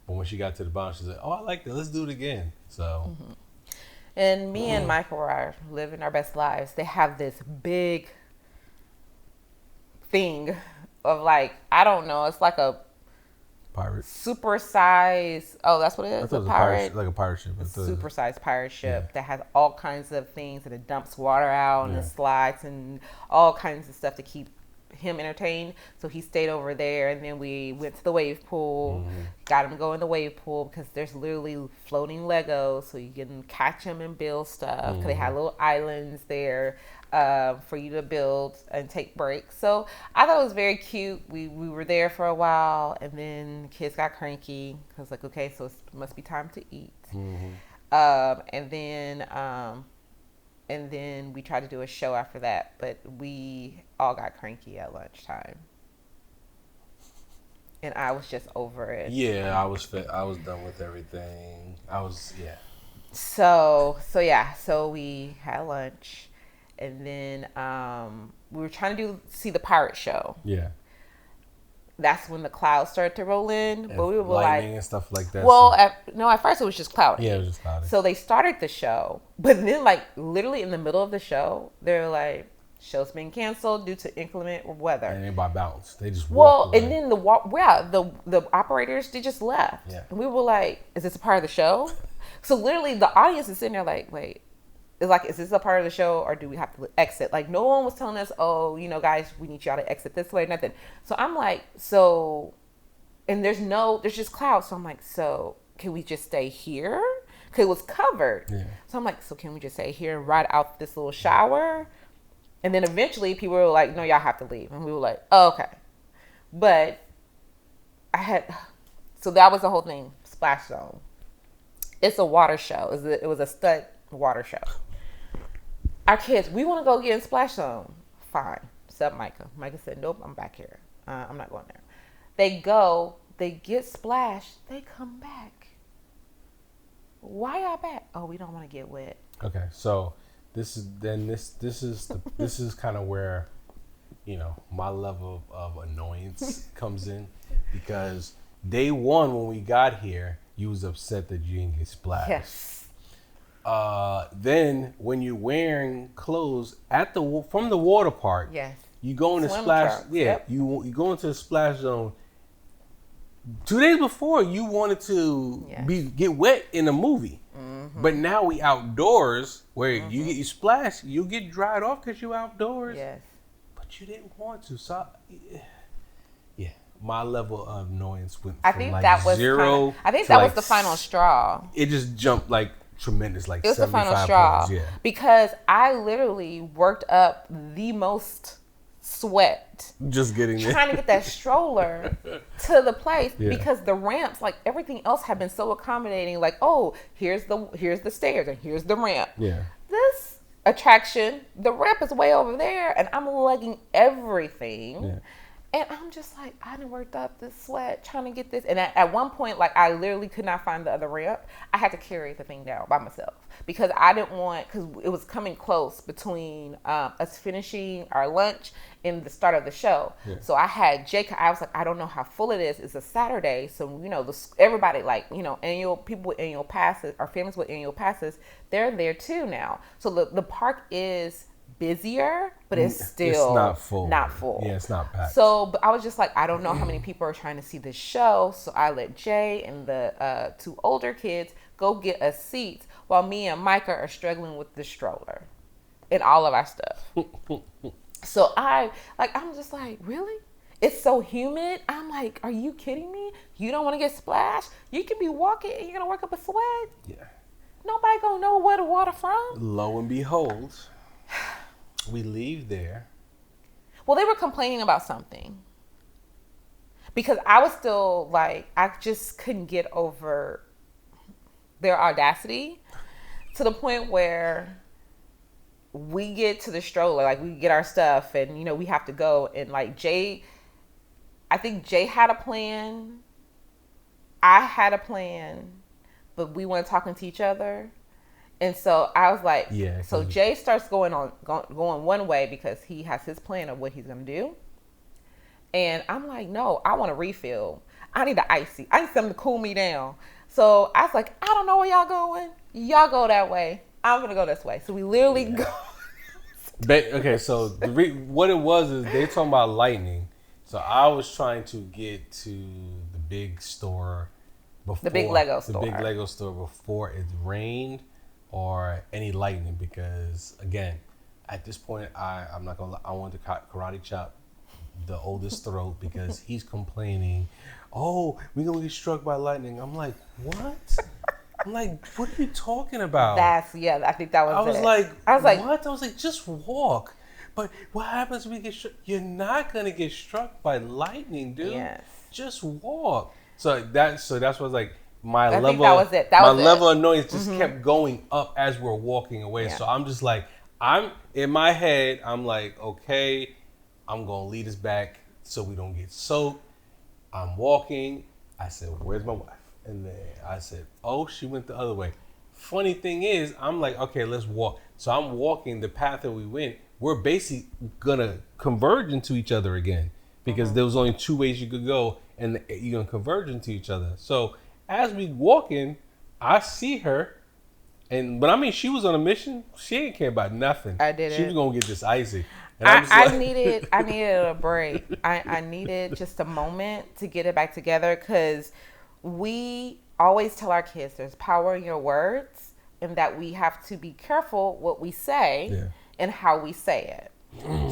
but when she got to the bottom, she's like, "Oh, I like that. Let's do it again." So. And me and Michael are living our best lives. They have this big thing of like, I don't know, it's like a pirate super size. Oh, that's what it is. I thought it was pirate, like a pirate ship. A super sized pirate ship that has all kinds of things, and it dumps water out and it slides and all kinds of stuff to keep him entertained. So he stayed over there, and then we went to the wave pool, got him go in the wave pool because there's literally floating Legos, so you can catch them and build stuff. Cause they had little islands there for you to build and take breaks. So I thought it was very cute. We were there for a while, and then kids got cranky. I was like, okay, so it must be time to eat. And then we tried to do a show after that, but we all got cranky at lunchtime. And I was just over it. Yeah, I was done with everything. So we had lunch, and then we were trying to see the pirate show. Yeah. That's when the clouds started to roll in, but we were lightning and stuff like that. Well, at first it was just cloudy. Yeah, it was just cloudy. So they started the show, but then like literally in the middle of the show, they're like, "Show's been canceled due to inclement weather." And anybody bounced. They just walked away. And then the operators, they just left. Yeah. And we were like, "Is this a part of the show?" So literally the audience is sitting there like, "Wait." It's like, is this a part of the show, or do we have to exit? Like, no one was telling us, oh, guys, we need y'all to exit this way, nothing. So I'm like, and there's just clouds. So I'm like, so can we just stay here? Because it was covered. Yeah. So I'm like, so can we just stay here and ride out this little shower? And then eventually people were like, no, y'all have to leave. And we were like, oh, okay. But so that was the whole thing, Splash Zone. It's a water show. It was a stud water show. Our kids, we want to go get in Splash Zone. Fine. What's up, Micah? Micah said, nope, I'm back here. I'm not going there. They go, they get splashed, they come back. Why y'all back? Oh, we don't want to get wet. Okay, so this is kind of where, my level of annoyance comes in, because day one when we got here, you was upset that you didn't get splashed. Yes. Then when you're wearing clothes from the water park, yes, you go in the splash. Trucks. Yeah, yep. You go into the splash zone. 2 days before, you wanted to get wet in a movie, but now we outdoors where you splash, you get dried off because you outdoors. Yes, but you didn't want to. So yeah, my level of annoyance went from that was 0. I think that was the final straw. It just jumped like tremendous, like it was the final straw. Pounds, yeah. Because I literally worked up the most sweat just getting there, trying to get that stroller to the place, because the ramps, like everything else, had been so accommodating. Like, oh, here's the stairs and here's the ramp. Yeah. This attraction, the ramp is way over there, and I'm lugging everything. Yeah. And I'm just like, I done worked up this sweat trying to get this. And at one point, like, I literally could not find the other ramp. I had to carry the thing down by myself because I didn't want, because it was coming close between us finishing our lunch and the start of the show. Yeah. So I had Jake, I was like, I don't know how full it is. It's a Saturday. So, everybody, like, people with annual passes, or families with annual passes, they're there too now. So the park is busier, but it's still it's not full. Not full. Yeah, it's not packed. So, but I was just like, I don't know how many people are trying to see this show. So I let Jay and the 2 older kids go get us seats while me and Micah are struggling with the stroller and all of our stuff. So I'm just like, really? It's so humid. I'm like, are you kidding me? You don't want to get splashed? You can be walking and you're going to work up a sweat? Yeah. Nobody going to know where the water from? Lo and behold, we leave there. Well, they were complaining about something. Because I was still like, I just couldn't get over their audacity to the point where we get to the stroller, like we get our stuff and, you know, we have to go. And like I think Jay had a plan. I had a plan, but we weren't talking to each other. And so I was like, yeah. So Jay starts going one way because he has his plan of what he's going to do. And I'm like, no, I want a refill. I need an icy. I need something to cool me down. So I was like, I don't know where y'all going. Y'all go that way. I'm going to go this way. So we literally go. Okay, so what it was is they talking about lightning. So I was trying to get to the big store before the big Lego store before it rained or any lightning, because again, at this point I'm not gonna lie, I want to karate chop the oldest throat because he's complaining, oh, we're gonna get struck by lightning. I'm like, what? I'm like, what are you talking about? I think that was it. I was like, what? I was like, just walk. But what happens when we get struck? You're not gonna get struck by lightning, dude. Yes. Just walk. So that's what I was like. My level of annoyance just kept going up as we're walking away. Yeah. So I'm just like, I'm in my head. I'm like, okay, I'm gonna lead us back so we don't get soaked. I'm walking. I said, where's my wife? And then I said, oh, she went the other way. Funny thing is, I'm like, okay, let's walk. So I'm walking the path that we went. We're basically gonna converge into each other again because there was only 2 ways you could go, and you're gonna converge into each other. So as we walking, I see her, but I mean, she was on a mission. She didn't care about nothing. I didn't. She was gonna get this icy. And I needed a break. I needed just a moment to get it back together because we always tell our kids there's power in your words and that we have to be careful what we say and how we say it.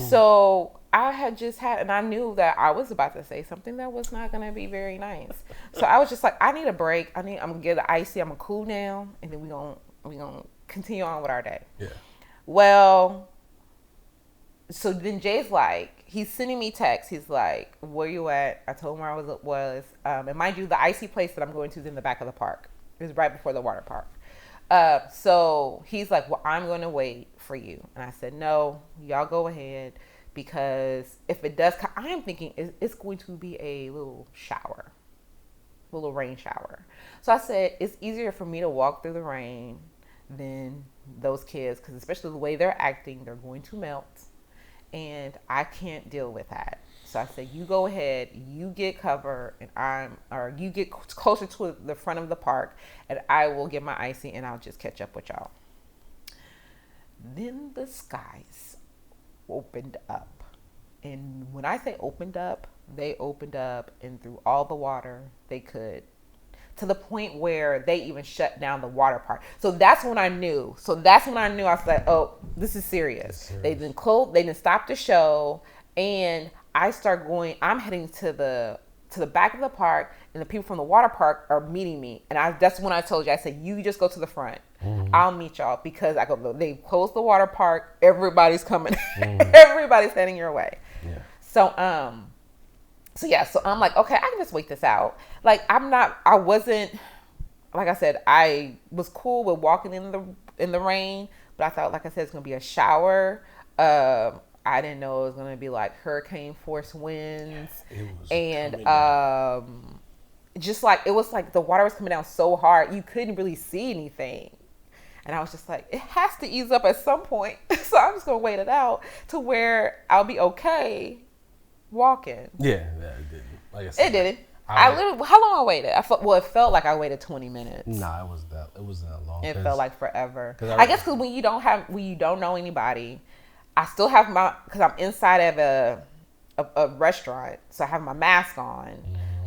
So I and I knew that I was about to say something that was not going to be very nice. So I was just like, I need a break. I'm going to get an icy. I'm going to cool down and then we're going to continue on with our day. Yeah. Well, so then Jay's like, he's sending me texts. He's like, where you at? I told him where I was. And mind you, the icy place that I'm going to is in the back of the park. It was right before the water park. So he's like, well, I'm going to wait for you. And I said, no, y'all go ahead. Because if it does, I am thinking it's going to be a little rain shower. So I said, it's easier for me to walk through the rain than those kids. Because especially the way they're acting, they're going to melt. And I can't deal with that. So I said, you go ahead, you get cover, and you get closer to the front of the park, and I will get my icy, and I'll just catch up with y'all. Then the skies opened up. And when I say opened up, they opened up, and through all the water they could, to the point where they even shut down the water park. So that's when I knew. I was like, oh, this is serious. They didn't stop the show, and I start going. I'm heading to the back of the park, and the people from the water park are meeting me. And that's when I told you. I said, you just go to the front. I'll meet y'all because they closed the water park. Everybody's coming. Everybody's heading your way. Yeah. So I'm like, okay, I can just wait this out. Like I wasn't, like I said, I was cool with walking in the rain, but I thought, like I said, it's gonna be a shower. I didn't know it was gonna be like hurricane force winds, and just like it was like the water was coming down so hard you couldn't really see anything. And I was just like, it has to ease up at some point. So I'm just gonna wait it out to where I'll be okay walking. Yeah, it didn't. Like I said, it didn't. I literally, how long I waited? It felt like I waited 20 minutes. Nah, it wasn't that long. It felt like forever. I guess because when you don't know anybody, I still have because I'm inside of a restaurant, so I have my mask on.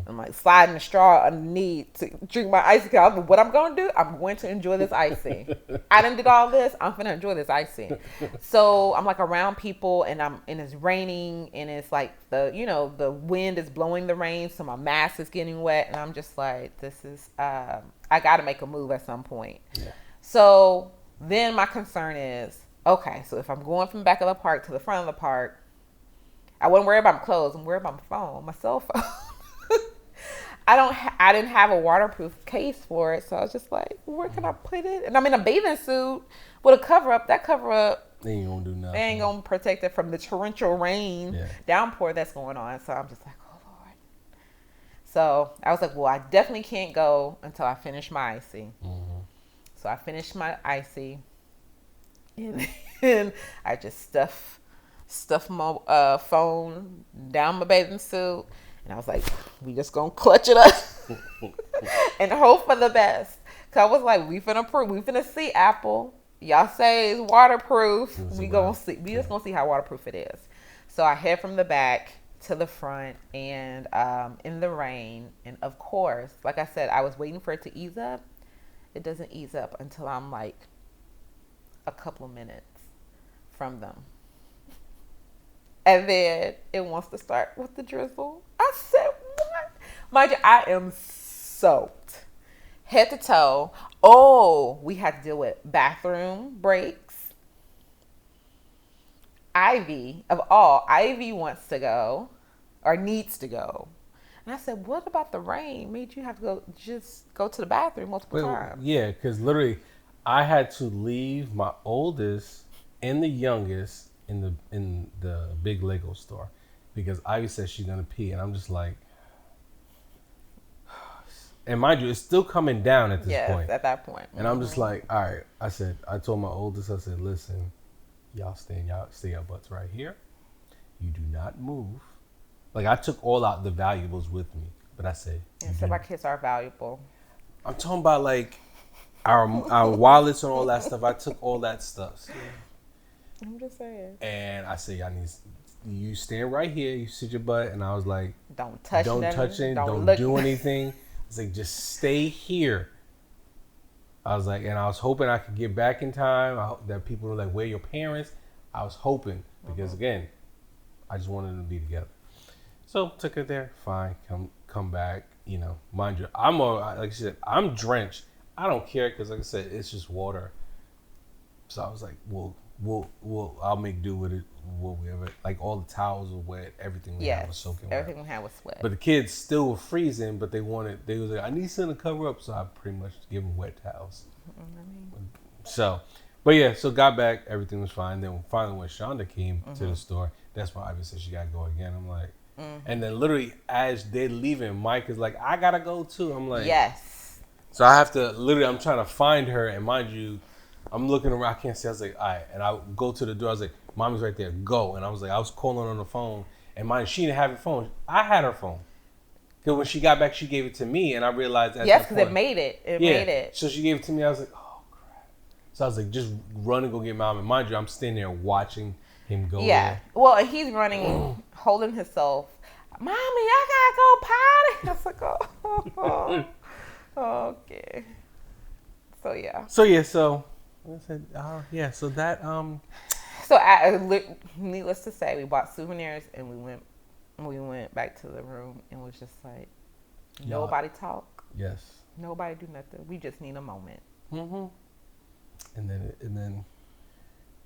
I'm like sliding the straw underneath to drink my icy. What I'm going to do, I'm going to enjoy this icy. I done did all this. I'm going to enjoy this icy. So I'm like around people, and it's raining, and it's like the wind is blowing the rain, so my mask is getting wet, and I'm just like, this is I got to make a move at some point. Yeah. So then my concern is, okay, so if I'm going from the back of the park to the front of the park, I wouldn't worry about my clothes. I'm worried about my phone, my cell phone. I didn't have a waterproof case for it, so I was just like, where can I put it? And I'm in a bathing suit with a cover up. That cover up, they ain't gonna do nothing. They ain't gonna protect it from the torrential rain downpour that's going on. So I'm just like, oh Lord. So I was like, well, I definitely can't go until I finish my icy. Mm-hmm. So I finished my icy, and then I just stuff my phone down my bathing suit. And I was like, we just gonna clutch it up and hope for the best. Cause I was like, we finna see Apple. Y'all say it's waterproof. We gonna see. We just gonna see how waterproof it is. So I head from the back to the front, and in the rain. And of course, like I said, I was waiting for it to ease up. It doesn't ease up until I'm like a couple of minutes from them. And then it wants to start with the drizzle. I said, what? Mind you, I am soaked. Head to toe. Oh, we had to deal with bathroom breaks. Ivy, of all, Ivy wants to go or needs to go. And I said, what about the rain? Made you have to go to the bathroom multiple times? Yeah, because literally I had to leave my oldest and the youngest in the big Lego store because Ivy said she's gonna pee, and I'm just like, and mind you, it's still coming down at this point. At that point. And I'm just like, all right. I told my oldest, I said, listen, y'all stay your butts right here. You do not move. Like, I took all out the valuables with me, but I said, so my kids are valuable. I'm talking about like our wallets and all that stuff. I took all that stuff. So. I'm just saying. And I said, you stand right here, you sit your butt, and I was like, don't touch anything, don't do anything. I was like, just stay here. I was like, and I was hoping I could get back in time. I hope that people were like, where are your parents? I was hoping, because again, I just wanted them to be together. So took her there, fine, come back, mind you, like I said, I'm drenched. I don't care, because like I said, it's just water. So I was like, I'll make do with it. Like all the towels were wet, everything we had was soaking wet. Everything we had was wet. But the kids still were freezing, but they was like, I need something to cover up, so I pretty much give them wet towels. So, but yeah, so got back, everything was fine. Then finally when Shonda came to the store, that's why Ivy said she gotta go again. I'm like, and then literally as they're leaving, Mike is like, I gotta go too. I'm like, yes. So I have to I'm trying to find her, and mind you, I'm looking around, I can't see. I was like, all right. And I go to the door. I was like, Mommy's right there. Go. And I was like, I was calling on the phone. And mind, she didn't have her phone. I had her phone. Because when she got back, she gave it to me. And I realized that. Yes, because it made it. It made it. So she gave it to me. I was like, oh, crap. So I was like, just run and go get Mom. And mind you, I'm standing there watching him go there. Well, he's running, holding himself. Mommy, I got to go potty. I was like, oh. Okay. So, yeah. So I said, so that, So needless to say, we bought souvenirs and we went back to the room and was just like, nobody talk. Yes. Nobody do nothing. We just need a moment. Mm-hmm. And then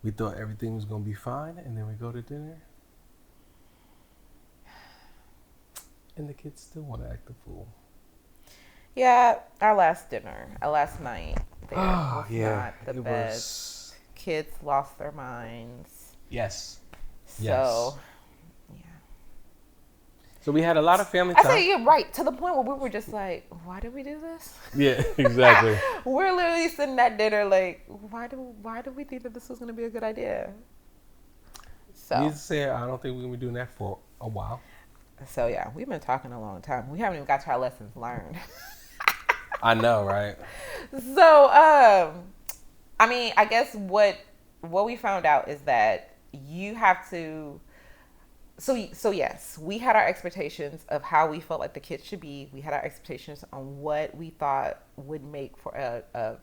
we thought everything was gonna be fine, and then we go to dinner, and the kids still want to act a fool. Yeah, our last night there was not the best. Was... Kids lost their minds. Yes. So, yeah. So we had a lot of family time. I say you're right, to the point where we were just like, why did we do this? Yeah, exactly. We're literally sitting at dinner like, why do we think that this was going to be a good idea? So. Needless to say, I don't think we're going to be doing that for a while. So, yeah, we've been talking a long time. We haven't even got to our lessons learned. I know, right? So, I mean, I guess what we found out is that you have to. So yes, we had our expectations of how we felt like the kids should be. We had our expectations on what we thought would make for a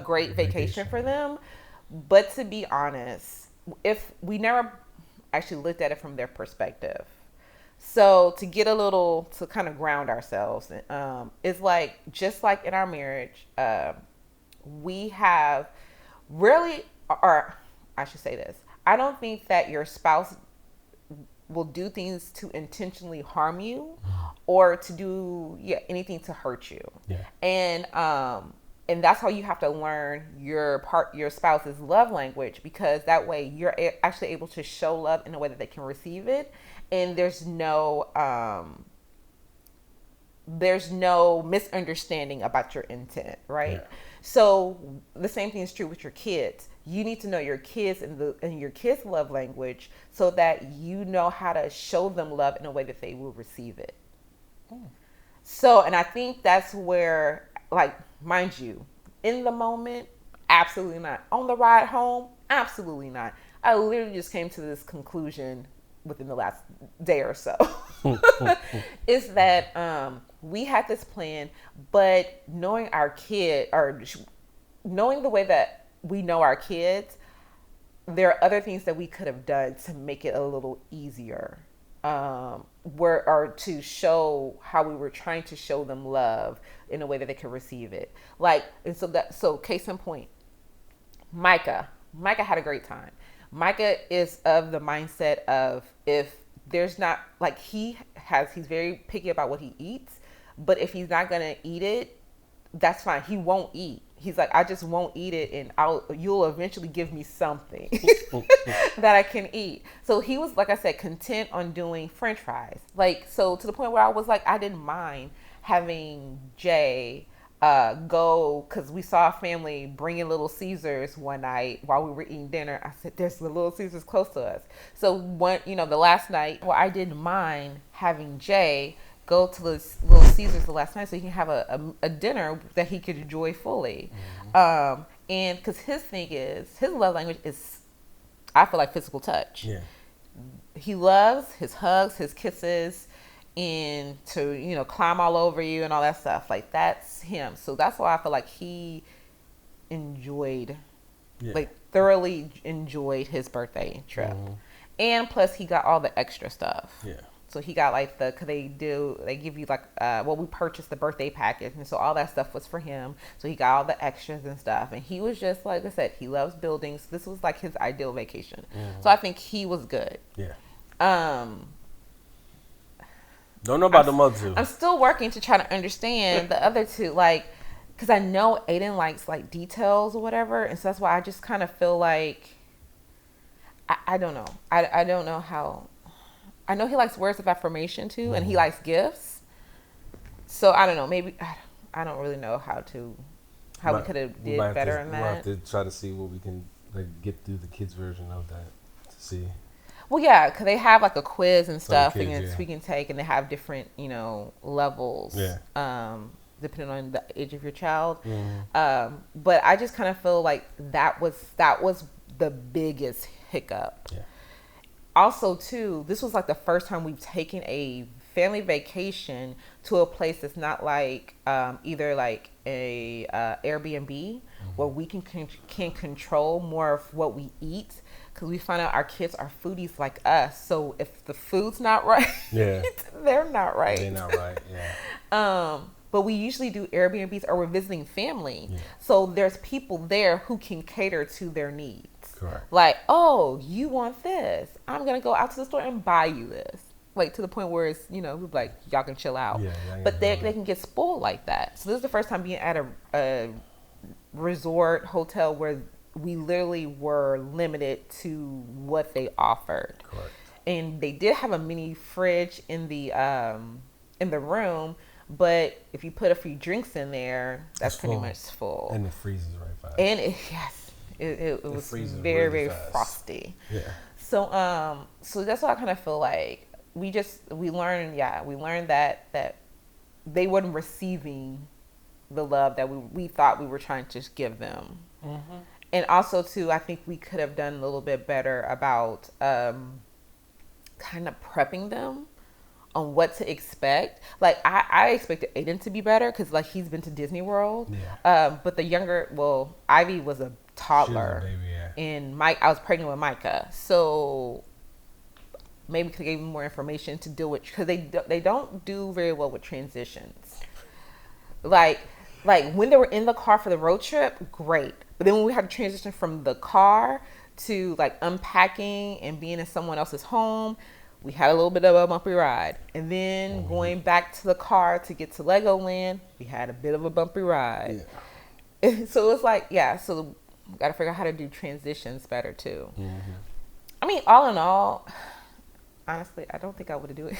great vacation for them. But to be honest, if we never actually looked at it from their perspective. So to get a little, to kind of ground ourselves, it's like, just like in our marriage, we have really, or I should say this, I don't think that your spouse will do things to intentionally harm you or to do anything to hurt you. And that's how you have to learn your spouse's love language, because that way you're actually able to show love in a way that they can receive it, and there's no misunderstanding about your intent, right? So the same thing is true with your kids. You need to know your kids and your kids' love language, so that you know how to show them love in a way that they will receive it. So, and I think that's where, like, mind you, in the moment, absolutely not. On the ride home, absolutely not. I literally just came to this conclusion within the last day or so. Is that we had this plan, but knowing our kid, or knowing the way that we know our kids, there are other things that we could have done to make it a little easier, or to show how we were trying to show them love in a way that they could receive it. Like, and so case in point, Micah had a great time. Micah is of the mindset of, if there's not, like, he's very picky about what he eats, but if he's not gonna eat it, that's fine. He won't eat. He's like, I just won't eat it, and you'll eventually give me something that I can eat. So he was, like I said, content on doing French fries. Like, so to the point where I was like, I didn't mind having Jay go, because we saw a family bringing Little Caesars one night while we were eating dinner. I said, there's the Little Caesars close to us. So the last night, well, I didn't mind having Jay go to the Little Caesars the last night, so he can have a dinner that he could enjoy fully. And because his love language is, I feel like, physical touch. Yeah. He loves his hugs, his kisses, and to, climb all over you and all that stuff. Like, that's him. So that's why I feel like he thoroughly enjoyed his birthday trip. And plus he got all the extra stuff. Yeah. So he got like cause they give you like, we purchased the birthday package. And so all that stuff was for him. So he got all the extras and stuff. And he was just, like I said, he loves buildings. This was like his ideal vacation. So I think he was good. Yeah. Don't know about the other two. I'm still working to try to understand the other two. Like, cause I know Aiden likes like details or whatever. And so that's why I just kind of feel like, I don't know. I don't know how. I know he likes words of affirmation too, and he likes gifts. So I don't know. Maybe I don't really know how we could have did better in that. We'll have to try to see what we can get through the kids' version of that to see. Well, yeah, because they have like a quiz and stuff, we can take, and they have different levels. Yeah. Depending on the age of your child. But I just kind of feel like that was the biggest hiccup. Yeah. Also, too, this was like the first time we've taken a family vacation to a place that's not like either like a Airbnb, where we can control more of what we eat, because we find out our kids are foodies like us. So if the food's not right, they're not right. They're not right. Yeah. But we usually do Airbnbs, or we're visiting family. Yeah. So there's people there who can cater to their needs. Correct. Like, oh, you want this? I'm going to go out to the store and buy you this. Like, to the point where it's, like, y'all can chill out. Yeah, but they can get spoiled like that. So this is the first time being at a resort hotel where we literally were limited to what they offered. Correct. And they did have a mini fridge in the room. But if you put a few drinks in there, that's pretty much full. And it freezes right fast. And it was very, very frosty. Yeah. So that's why I kind of feel like we learned that they weren't receiving the love that we thought we were trying to give them. And also too, I think we could have done a little bit better about kind of prepping them on what to expect. Like I expected Aiden to be better because like he's been to Disney World. Yeah. But the younger, well, Ivy was a toddler, She was a baby, yeah. and I was pregnant with Micah, so maybe could have given more information to deal with because they don't do very well with transitions. Like when they were in the car for the road trip, great. But then when we had to transition from the car to like unpacking and being in someone else's home, we had a little bit of a bumpy ride. And then going back to the car to get to Legoland, we had a bit of a bumpy ride. Yeah. So it's like, yeah, so we got to figure out how to do transitions better too. Mm-hmm. I mean, all in all, honestly, I don't think I would do it.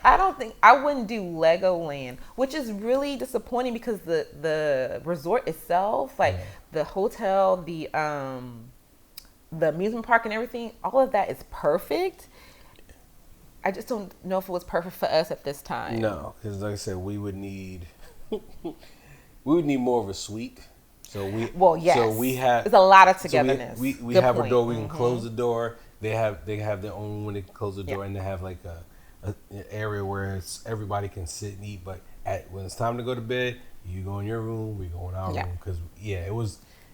I wouldn't do Legoland, which is really disappointing because the resort itself, like the hotel, the amusement park and everything, all of that is perfect. I just don't know if it was perfect for us at this time. No, because like I said, we would need more of a suite. So we have there's a lot of togetherness. So we have a door. We can close the door. They have their own room when they can close the door, and they have like an area where everybody can sit and eat. But when it's time to go to bed, you go in your room, we go in our room. Because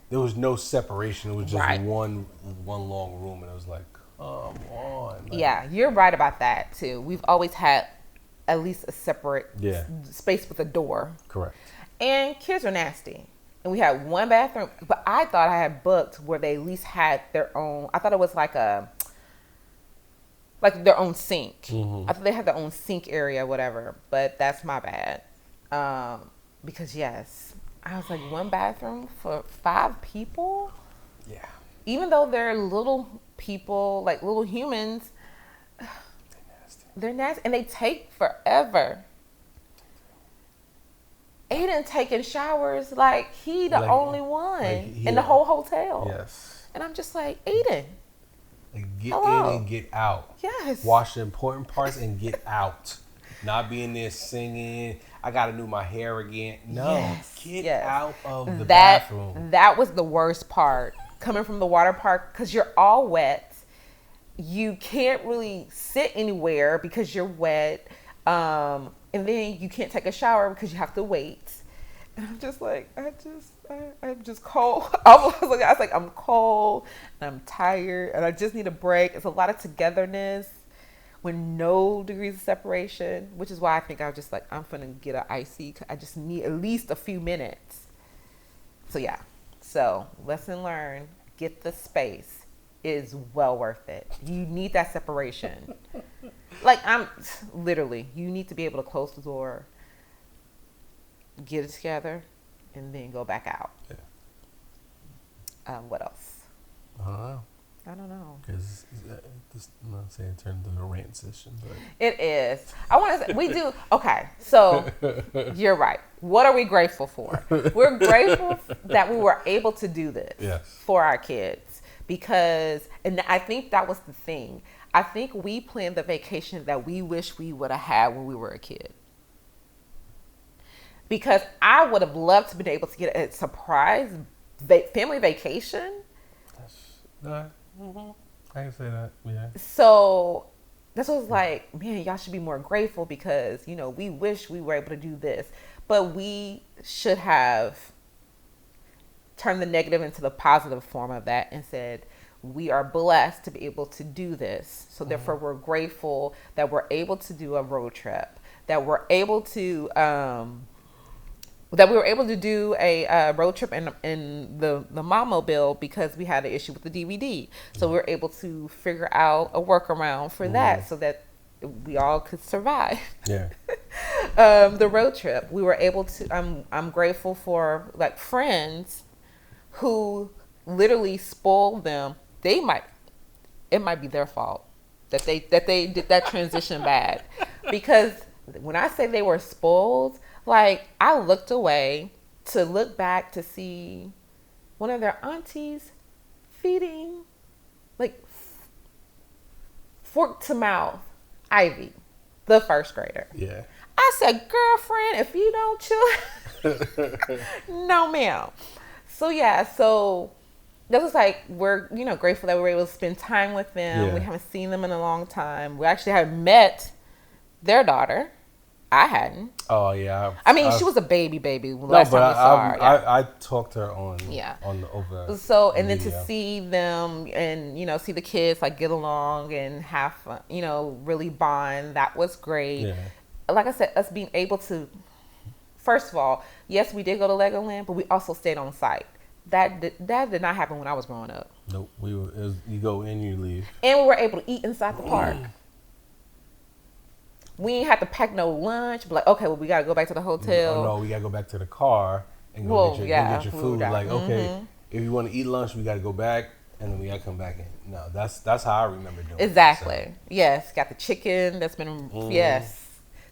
there was no separation. It was just one long room, and it was like, come on. Like, yeah, you're right about that too. We've always had at least a separate space with a door. Correct. And kids are nasty. And we had one bathroom, but I thought I had booked where they at least had their own. I thought it was like their own sink. Mm-hmm. I thought they had their own sink area, whatever. But that's my bad. Because yes, I was like, one bathroom for 5 people. Yeah. Even though they're little people, like little humans, they're nasty, and they take forever. Aiden taking showers like he the only one in the whole hotel. Yes. And I'm just like, Aiden. Get in and get out. Yes. Wash the important parts and get out. Not being there singing, I gotta do my hair again. No. Get out of the bathroom. That was the worst part. Coming from the water park, because you're all wet. You can't really sit anywhere because you're wet. And then you can't take a shower because you have to wait. And I'm just like, I'm just cold. I was like, I'm cold and I'm tired and I just need a break. It's a lot of togetherness with no degrees of separation, which is why I think I was just like, I'm finna get an icy. I just need at least a few minutes. So yeah. So lesson learned, get the space. Is well worth it. You need that separation. Like you need to be able to close the door, get it together, and then go back out. Yeah. What else? I don't know. Because I'm not saying it turned into a rant session, but it is. I want to say we do. Okay, so you're right. What are we grateful for? We're grateful that we were able to do this for our kids. Because, and I think that was the thing. I think we planned the vacation that we wish we would have had when we were a kid. Because I would have loved to be able to get a surprise family vacation. I can say that, yeah. So that's what I was like, man, y'all should be more grateful because, we wish we were able to do this. But we should have turn the negative into the positive form of that and said, we are blessed to be able to do this. So therefore we're grateful that we're able to do a road trip, that we're able to, do a road trip in the Momobile because we had an issue with the DVD. So we were able to figure out a workaround for that so that we all could survive. Yeah. The road trip, we were able to, I'm grateful for like friends who literally spoiled them. It might be their fault that they did that transition bad. Because when I say they were spoiled, like I looked away to look back to see one of their aunties feeding like fork to mouth Ivy, the first grader. Yeah. I said, girlfriend, if you don't chill, no ma'am. So yeah, so that was like we're grateful that we were able to spend time with them. Yeah. We haven't seen them in a long time. We actually have met their daughter. I hadn't. Oh yeah. I mean, she was a baby No, last but time we saw her. Yeah. I talked to her on Yeah. on the over. So and then video. to see them and see the kids like get along and have fun, really bond, that was great. Yeah. Like I said, us being able to, first of all, yes, we did go to Legoland, but we also stayed on site. That did not happen when I was growing up. Nope. You go in, you leave. And we were able to eat inside the park. We ain't had to pack no lunch. But like, okay, well, we got to go back to the hotel. No, we got to go back to the car and go get your food. Yeah. Like, okay, if you want to eat lunch, we got to go back and then we got to come back in. No, that's how I remember doing Exactly. it. Yes. Got the chicken that's been, yes.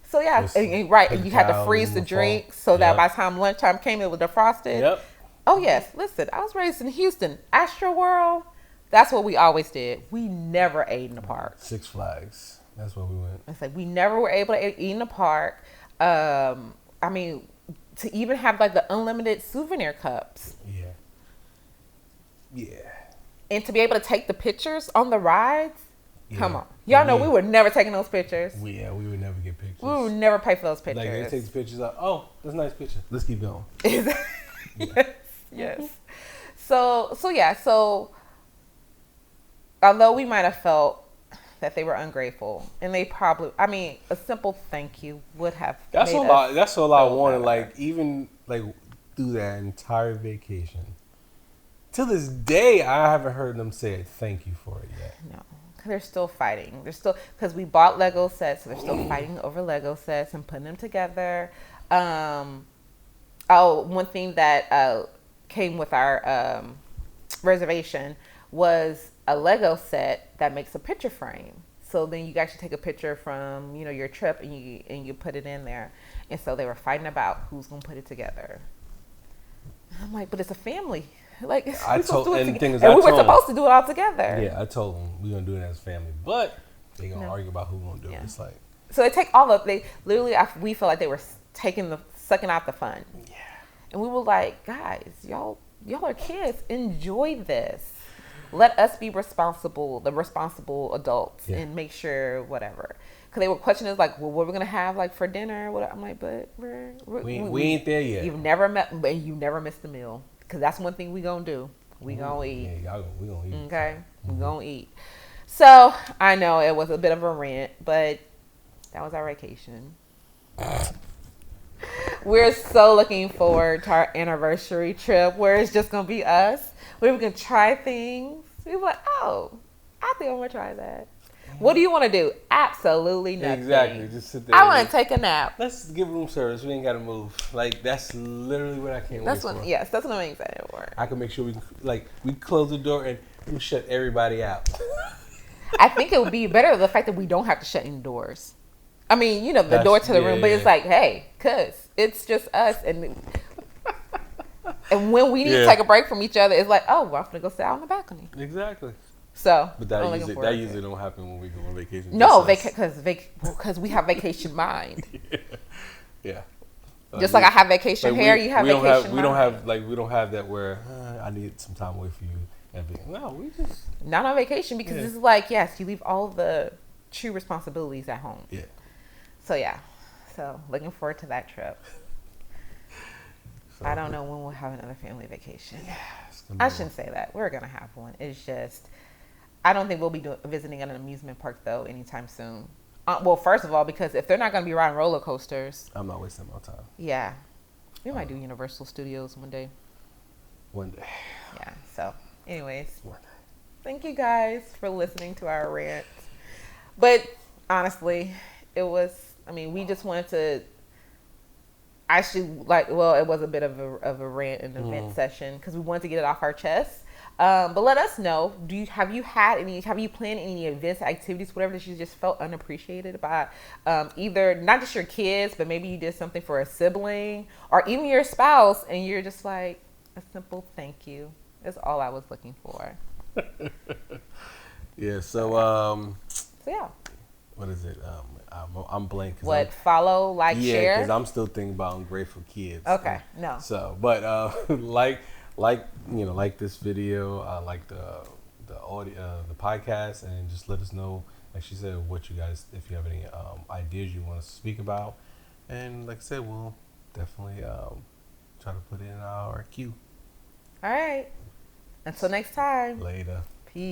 So yeah, Just right. And you had to freeze the in the drink fall. so that Yep. by the time lunchtime came, it was defrosted. Yep. Oh yes, listen, I was raised in Houston. Astro World, that's what we always did. We never ate in the park. Six Flags. That's where we went. It's like we never were able to eat in the park. I mean, to even have like the unlimited souvenir cups Yeah. Yeah. and to be able to take the pictures on the rides. Yeah. Come on, y'all know we were never taking those pictures. We would never get pictures. We would never pay for those Like they pictures. take the pictures out. Oh, that's a nice picture. Let's keep going. Yes. So yeah. So although we might have felt that they were ungrateful, and they probably, I mean, a simple thank you would have. That's made all I. us That's all I feel wanted. better. Like even like through that entire vacation. To this day, I haven't heard them say thank you for it yet. No, 'cause they're still fighting. They're still, because we bought Lego sets, so they're still fighting over Lego sets and putting them together. One thing that came with our reservation was a Lego set that makes a picture frame. So then you actually take a picture from your trip and you put it in there. And so they were fighting about who's gonna put it together. I'm like, but it's a family. Like I we're supposed to do it told- and the toge- thing is, and I we were told 'em. supposed to do it all together. Yeah, I told them we're gonna do it as a family, but they gonna No. argue about who gonna do Yeah. it. It's like, So they take all of they literally. We felt like they were sucking out the fun. yeah, And we were like, guys, y'all are kids. Enjoy this. Let us be the responsible adults, Yeah. and make sure whatever. Because they were questioning us like, well, what we're gonna have like for dinner? What I'm like, but we ain't there yet. You've never met, but you never missed a meal. Because that's one thing we gonna do. We gonna eat. Yeah, we gonna eat. Okay, we gonna eat. So I know it was a bit of a rant, but that was our vacation. We're so looking forward to our anniversary trip where it's just gonna be us. Where we can try things. We were like, oh, I think I'm gonna try that. What do you want to do? Absolutely nothing. Exactly. Just sit there. I want to take a nap. Let's give room service. We ain't gotta move. Like that's literally what I can't That's wait what. for. Yes, that's what I'm excited for. I can make sure we close the door and we shut everybody out. I think it would be better the fact that we don't have to shut any doors. I mean, the door to the room, but it's like, hey, cuz it's just us, and when we need to take a break from each other, it's like, oh, well, I'm gonna go sit out on the balcony. Exactly. So, But I'm that looking usually forward to it. don't happen when we go on vacation. No, Just us. because we have vacation mind. Yeah. Just like I have vacation hair, you have we don't vacation we don't mind. have we don't have that where I need some time away from you. No, we just Not on vacation because this is like, yes, you leave all the true responsibilities at home. yeah. So yeah, looking forward to that trip. So, I don't know when we'll have another family vacation. it's gonna be I shouldn't say that. We're gonna have one. It's just, I don't think we'll be visiting at an amusement park though anytime soon. Well, first of all, because if they're not gonna be riding roller coasters, I'm not wasting my time. yeah, we might do Universal Studios one day. One day. Yeah. So, anyways, One day. thank you guys for listening to our rant. But honestly, it was. I mean, we just wanted to. Actually, it was a bit of a rant and event session because we wanted to get it off our chest. But let us know. Have you planned any events, activities, whatever that you just felt unappreciated by either not just your kids, but maybe you did something for a sibling or even your spouse, and you're just like a simple thank you. That's all I was looking for. Yeah. So So yeah. what is it? I'm blank. Follow, like, Yeah, share? because I'm still thinking about ungrateful kids. Okay, no. So, but like like this video, like the audio, the podcast, and just let us know, like she said, what you guys, if you have any ideas you want us to speak about, and like I said, we'll definitely try to put it in our queue. All right. Until next time. Later.